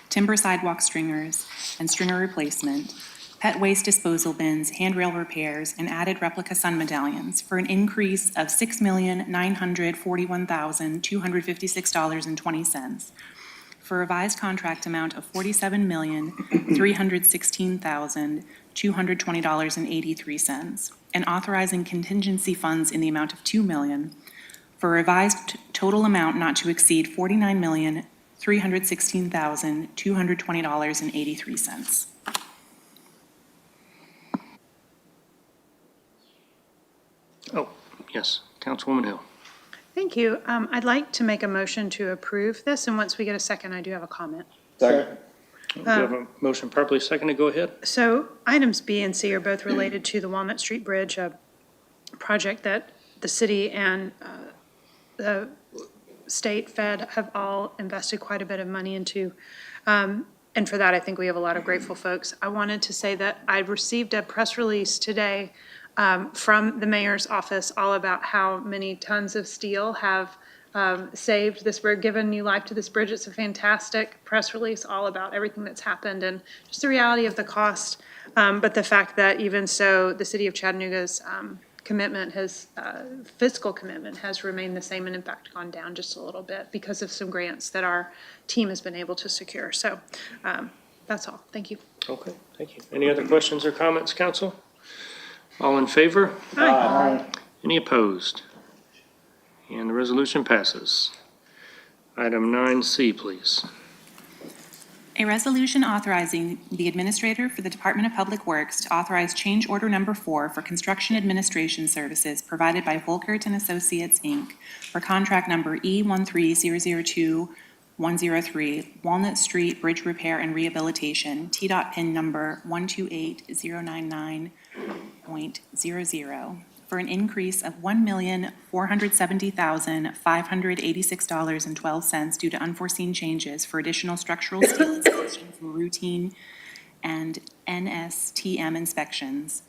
timber sidewalk stringers and stringer replacement, pet waste disposal bins, handrail repairs, and added replica sun medallions for an increase of $6,941,256.20 for a revised contract amount of $47,316,220.83, and authorizing contingency funds in the amount of $2 million for a revised total amount not to exceed $49,316,220.83.
Oh, yes, Councilwoman Hill.
Thank you. I'd like to make a motion to approve this, and once we get a second, I do have a comment.
Second. We have a motion properly seconded. Go ahead.
So items B and C are both related to the Walnut Street Bridge, a project that the city and the state Fed have all invested quite a bit of money into. And for that, I think we have a lot of grateful folks. I wanted to say that I received a press release today from the mayor's office all about how many tons of steel have saved this bridge, given new life to this bridge. It's a fantastic press release all about everything that's happened and just the reality of the cost. But the fact that even so, the city of Chattanooga's commitment has, fiscal commitment has remained the same and in fact gone down just a little bit because of some grants that our team has been able to secure. So that's all. Thank you.
Okay, thank you. Any other questions or comments, council? All in favor?
Aye.
Any opposed? And the resolution passes. Item 9C, please.
A resolution authorizing the administrator for the Department of Public Works to authorize change order number 4 for construction administration services provided by Volkert and Associates, Inc. for contract number E13002-103 Walnut Street Bridge Repair and Rehabilitation, TDOT PIN number 128,099.00, for an increase of $1,470,586.12 due to unforeseen changes for additional structural steel installation for routine and NSTM inspections,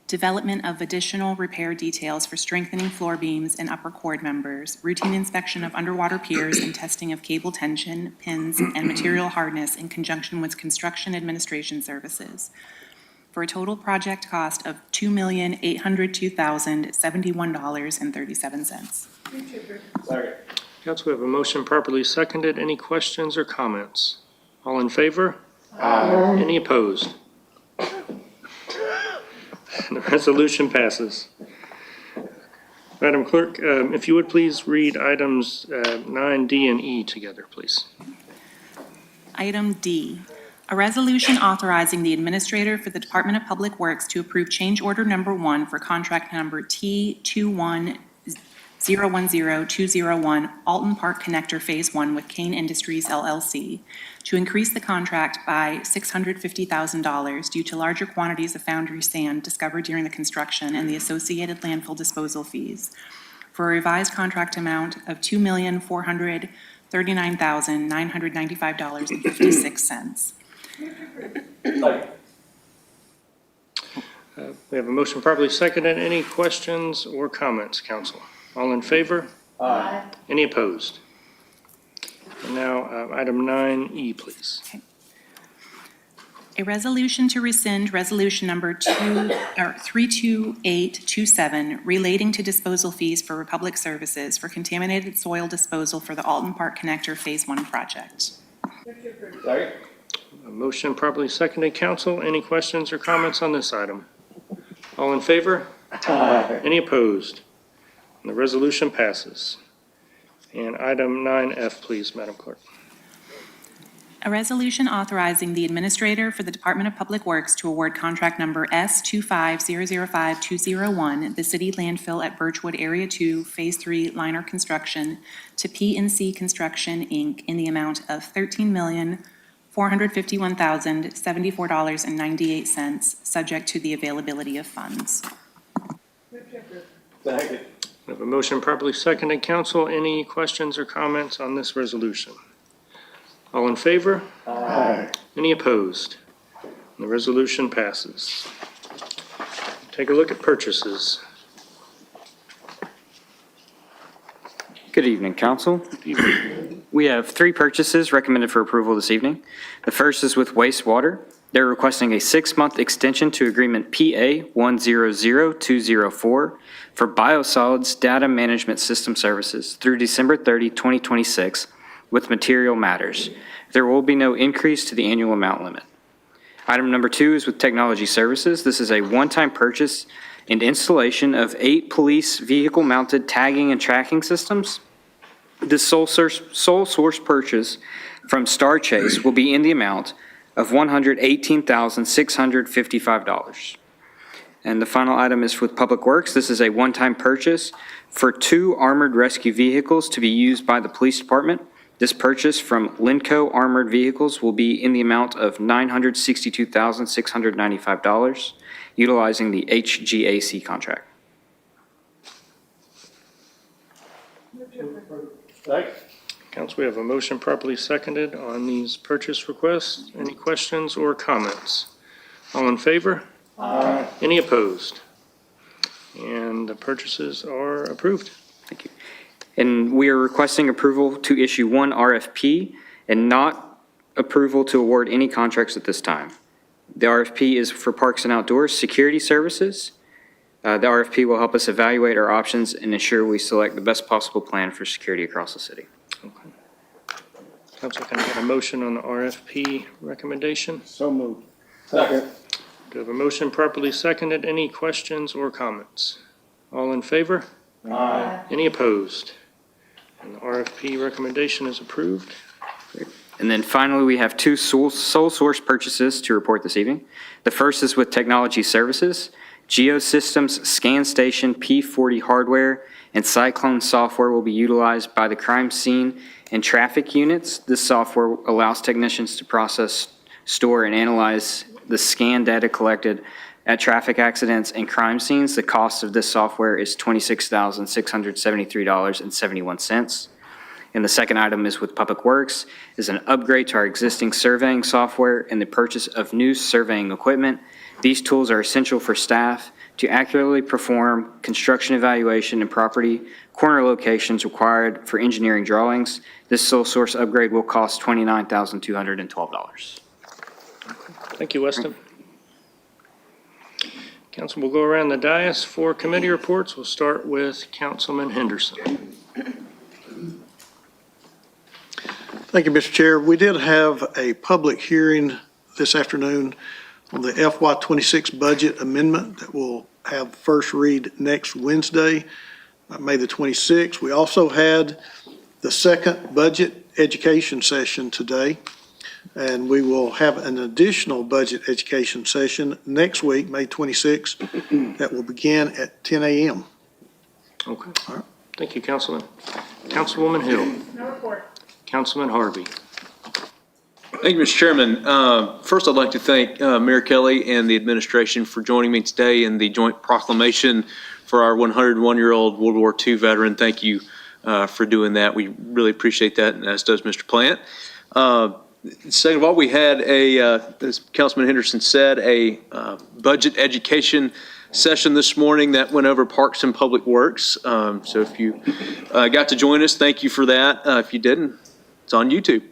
development of additional repair details for strengthening floor beams and upper cord members, routine inspection of underwater piers and testing of cable tension, pins, and material hardness in conjunction with construction administration services, for a total project cost of $2,802,071.37.
Council, we have a motion properly seconded. Any questions or comments? All in favor? Aye. Any opposed? The resolution passes. Madam Clerk, if you would please read items 9, D, and E together, please.
Item D, a resolution authorizing the administrator for the Department of Public Works to approve change order number 1 for contract number T21010-201 Alton Park Connector Phase 1 with Kane Industries LLC to increase the contract by $650,000 due to larger quantities of foundry sand discovered during the construction and the associated landfill disposal fees, for a revised contract amount of $2,439,995.56.
We have a motion properly seconded. Any questions or comments, council? All in favor? Aye. Any opposed? And now, item 9E, please.
A resolution to rescind Resolution Number 32827 relating to disposal fees for Republic Services for contaminated soil disposal for the Alton Park Connector Phase 1 project.
A motion properly seconded. Council, any questions or comments on this item? All in favor? Aye. Any opposed? And the resolution passes. And item 9F, please, Madam Clerk.
A resolution authorizing the administrator for the Department of Public Works to award contract number S25005-201, the city landfill at Birchwood Area 2, Phase 3 liner construction to P&C Construction, Inc. in the amount of $13,451,074.98, subject to the availability of funds.
Second. We have a motion properly seconded. Council, any questions or comments on this resolution? All in favor? Aye. Any opposed? And the resolution passes. Take a look at purchases.
Good evening, Council. We have 3 purchases recommended for approval this evening. The first is with wastewater. They're requesting a 6-month extension to agreement PA 100204 for biosolids data management system services through December 30, 2026 with Material Matters. There will be no increase to the annual amount limit. Item number 2 is with Technology Services. This is a one-time purchase and installation of 8 police vehicle-mounted tagging and tracking systems. This sole source purchase from Star Chase will be in the amount of $118,655. And the final item is with Public Works. This is a one-time purchase for 2 armored rescue vehicles to be used by the police department. This purchase from Linco Armored Vehicles will be in the amount of $962,695, utilizing the HGAC contract.
Council, we have a motion properly seconded on these purchase requests. Any questions or comments? All in favor? Aye. Any opposed? And the purchases are approved.
Thank you. And we are requesting approval to issue 1 RFP and not approval to award any contracts at this time. The RFP is for Parks and Outdoors Security Services. The RFP will help us evaluate our options and ensure we select the best possible plan for security across the city.
Okay. Council, can I get a motion on the RFP recommendation?
So moved. Second.
Do we have a motion properly seconded? Any questions or comments? All in favor? Aye. Any opposed? And the RFP recommendation is approved.
And then finally, we have 2 sole source purchases to report this evening. The first is with Technology Services. Geosystems Scan Station P40 hardware and Cyclone software will be utilized by the crime scene and traffic units. This software allows technicians to process, store, and analyze the scan data collected at traffic accidents and crime scenes. The cost of this software is $26,673.71. And the second item is with Public Works, is an upgrade to our existing surveying software and the purchase of new surveying equipment. These tools are essential for staff to accurately perform construction evaluation and property corner locations required for engineering drawings. This sole source upgrade will cost $29,212.
Thank you, Weston. Council will go around the dais for committee reports. We'll start with Councilman Henderson.
Thank you, Mr. Chair. We did have a public hearing this afternoon on the FY26 budget amendment that will have first read next Wednesday, May the 26th. We also had the second budget education session today, and we will have an additional budget education session next week, May 26th, that will begin at 10 a.m.
Okay. All right. Thank you, Councilman. Councilwoman Hill.
No report.
Councilman Harvey.
Thank you, Mr. Chairman. First, I'd like to thank Mayor Kelly and the administration for joining me today in the joint proclamation for our 101-year-old World War II veteran. Thank you for doing that. We really appreciate that, and as does Mr. Plante. Second of all, we had as Councilman Henderson said, a budget education session this morning that went over Parks and Public Works. So if you got to join us, thank you for that. If you didn't, it's on YouTube.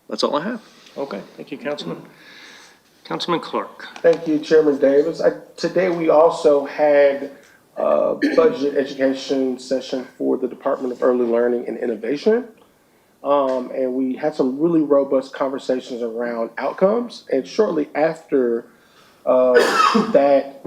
That's all I have.
Okay, thank you, Councilman. Councilman Clark.
Thank you, Chairman Davis. Today, we also had a budget education session for the Department of Early Learning and Innovation. And we had some really robust conversations around outcomes. And shortly after that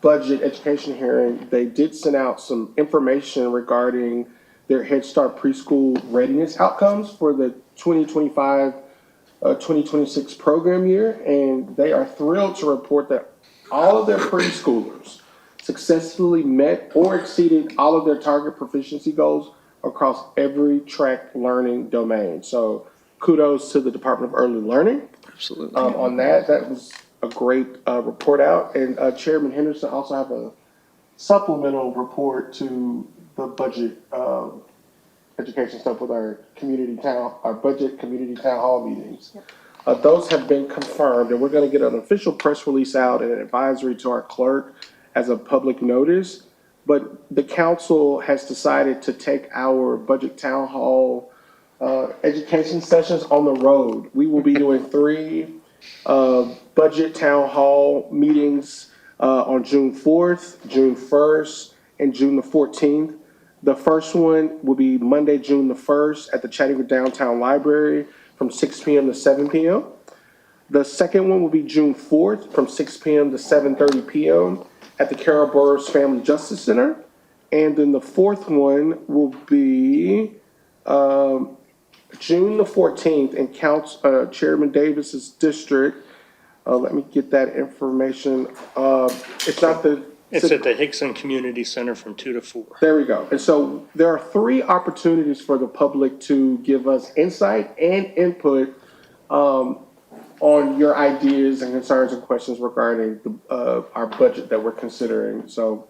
budget education hearing, they did send out some information regarding their Head Start preschool readiness outcomes for the 2026 program year, and they are thrilled to report that all of their preschoolers successfully met or exceeded all of their target proficiency goals across every track learning domain. So kudos to the Department of Early Learning.
Absolutely.
On that was a great report out. And Chairman Henderson also have a supplemental report to the budget education stuff with our budget community town hall meetings. Those have been confirmed, and we're going to get an official press release out and an advisory to our clerk as a public notice. But the council has decided to take our budget town hall education sessions on the road. We will be doing 3 budget town hall meetings on June 4th, June 1st, and June the 14th. The first one will be Monday, June the 1st at the Chattanooga Downtown Library from 6 p.m. to 7 p.m. The second one will be June 4th from 6 p.m. to 7:30 p.m. at the Carol Burroughs Family Justice Center. And then the fourth one will be June the 14th in Chairman Davis's district. Let me get that information.
It's at the Hickson Community Center from 2 to 4.
There we go. And so there are 3 opportunities for the public to give us insight and input on your ideas and concerns and questions regarding our budget that we're considering. So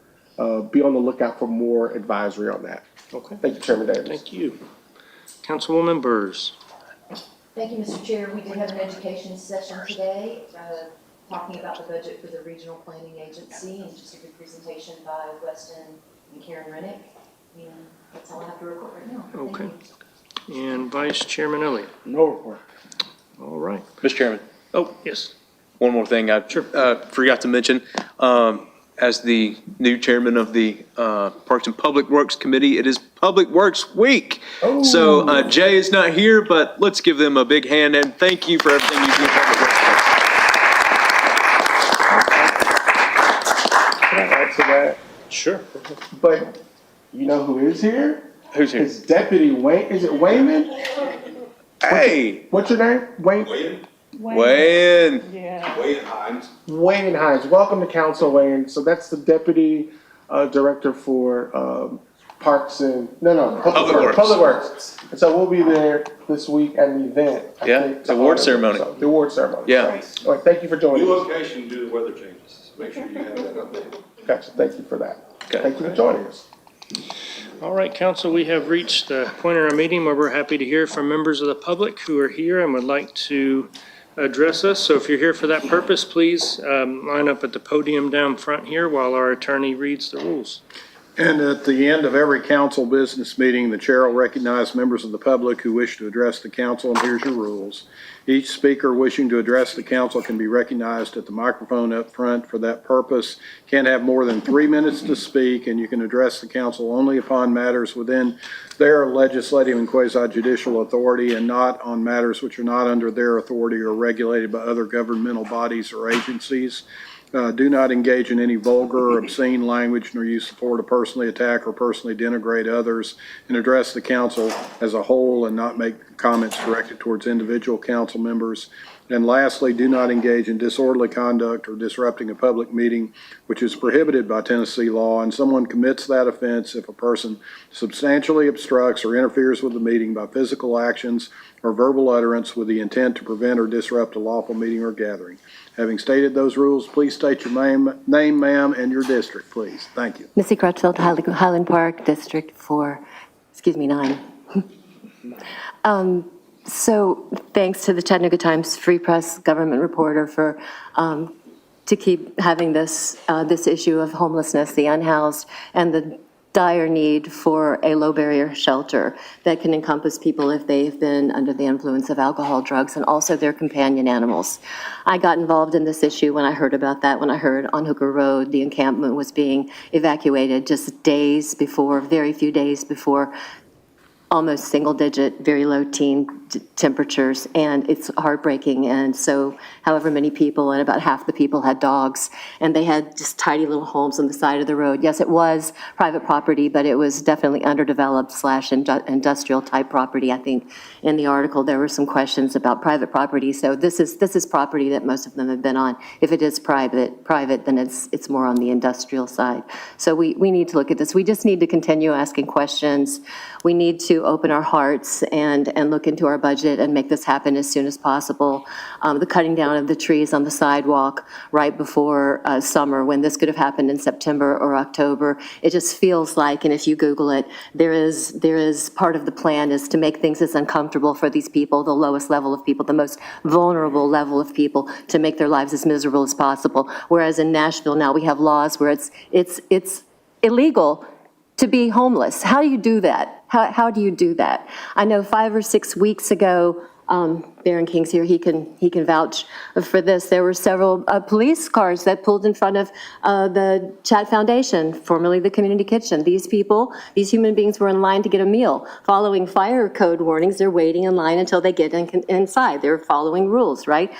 be on the lookout for more advisory on that.
Okay.
Thank you, Chairman Davis.
Thank you. Councilwoman Burrs.
Thank you, Mr. Chair. We did have an education session today, talking about the budget for the Regional Planning Agency, and just a good presentation by Weston and Karen Rennick. And that's all I have to report right now.
Okay. And Vice Chairman Elliott.
No report.
All right.
Mr. Chairman.
Oh, yes.
One more thing I forgot to mention. As the new chairman of the Parks and Public Works Committee, it is Public Works Week.
Oh.
So Jay is not here, but let's give them a big hand and thank you for everything you do in Public Works.
Can I add to that?
Sure.
But you know who is here?
Who's here?
It's Deputy Wayne. Is it Wayman?
Hey.
What's your name? Wayne.
Wayne.
Wayne Hines. Wayne Hines. Welcome to council, Wayne. So that's the Deputy Director for Parks and, Public Works. And so we'll be there this week at an event.
The award ceremony.
The award ceremony.
Yeah.
All right, thank you for joining us.
Location due to weather changes. Make sure you have that updated.
Gotcha. Thank you for that.
Okay.
Thank you for joining us.
All right, council, we have reached the point in our meeting where we're happy to hear from members of the public who are here and would like to address us. So if you're here for that purpose, please line up at the podium down front here while our attorney reads the rules.
And at the end of every council business meeting, the chair will recognize members of the public who wish to address the council, and here's your rules. Each speaker wishing to address the council can be recognized at the microphone up front for that purpose. Can't have more than 3 minutes to speak, and you can address the council only upon matters within their legislative and quasi-judicial authority and not on matters which are not under their authority or regulated by other governmental bodies or agencies. Do not engage in any vulgar or obscene language, nor use support to personally attack or personally denigrate others, and address the council as a whole and not make comments directed towards individual council members. And lastly, do not engage in disorderly conduct or disrupting a public meeting, which is prohibited by Tennessee law, and someone commits that offense if a person substantially obstructs or interferes with the meeting by physical actions or verbal utterance with the intent to prevent or disrupt a lawful meeting or gathering. Having stated those rules, please state your name, ma'am, and your district, please. Thank you.
Missy Crutchfield, Highland Park, District 9. So thanks to the Chattanooga Times Free Press government reporter for to keep having this issue of homelessness, the unhoused, and the dire need for a low-barrier shelter that can encompass people if they've been under the influence of alcohol, drugs, and also their companion animals. I got involved in this issue when I heard about that, when I heard on Hooker Road the encampment was being evacuated just days before, very few days before, almost single-digit, very low teen temperatures, and it's heartbreaking. And so however many people, and about half the people had dogs, and they had just tiny little homes on the side of the road. Yes, it was private property, but it was definitely underdeveloped / industrial-type property. I think in the article there were some questions about private property, so this is property that most of them have been on. If it is private, then it's more on the industrial side. So we need to look at this. We just need to continue asking questions. We need to open our hearts and look into our budget and make this happen as soon as possible. The cutting down of the trees on the sidewalk right before summer, when this could have happened in September or October, it just feels like, and if you Google it, there is part of the plan is to make things as uncomfortable for these people, the lowest level of people, the most vulnerable level of people, to make their lives as miserable as possible. Whereas in Nashville now we have laws where it's illegal to be homeless. How do you do that? How do you do that? I know 5 or 6 weeks ago, Baron King's here, he can vouch for this. There were several police cars that pulled in front of the Chat Foundation, formerly the Community Kitchen. These people, these human beings were in line to get a meal. Following fire code warnings, they're waiting in line until they get inside. They're following rules, right?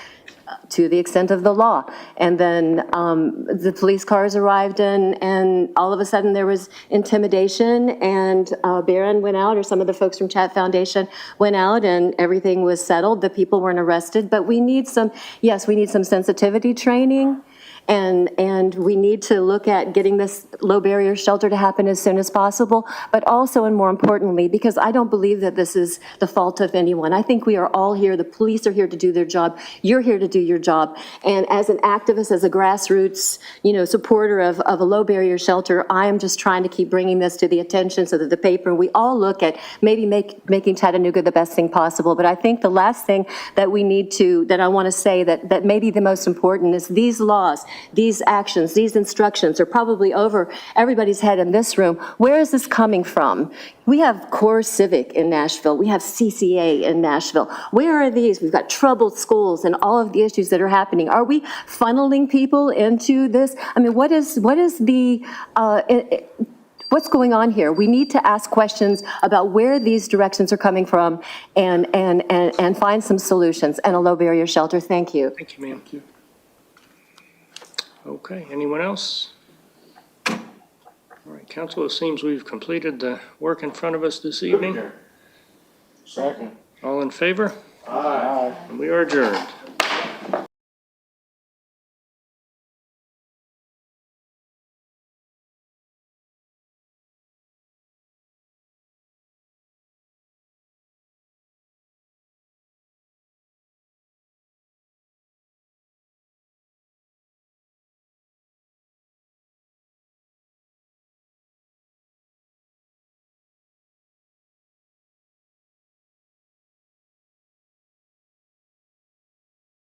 To the extent of the law. And then the police cars arrived in, and all of a sudden there was intimidation, and Barron went out, or some of the folks from Chat Foundation went out, and everything was settled. The people weren't arrested, but we need some sensitivity training. And we need to look at getting this low barrier shelter to happen as soon as possible, but also, and more importantly, because I don't believe that this is the fault of anyone. I think we are all here. The police are here to do their job. You're here to do your job. And as an activist, as a grassroots, supporter of a low barrier shelter, I am just trying to keep bringing this to the attention so that the paper, we all look at maybe making Chattanooga the best thing possible. But I think the last thing that we need to, that I want to say that may be the most important is these laws, these actions, these instructions are probably over everybody's head in this room. Where is this coming from? We have Core Civic in Nashville. We have CCA in Nashville. Where are these? We've got troubled schools and all of the issues that are happening. Are we funneling people into this? I mean, what's going on here? We need to ask questions about where these directions are coming from and find some solutions, and a low barrier shelter. Thank you.
Thank you, ma'am. Okay, anyone else? All right, council, it seems we've completed the work in front of us this evening.
Second.
All in favor?
Aye.
And we are adjourned.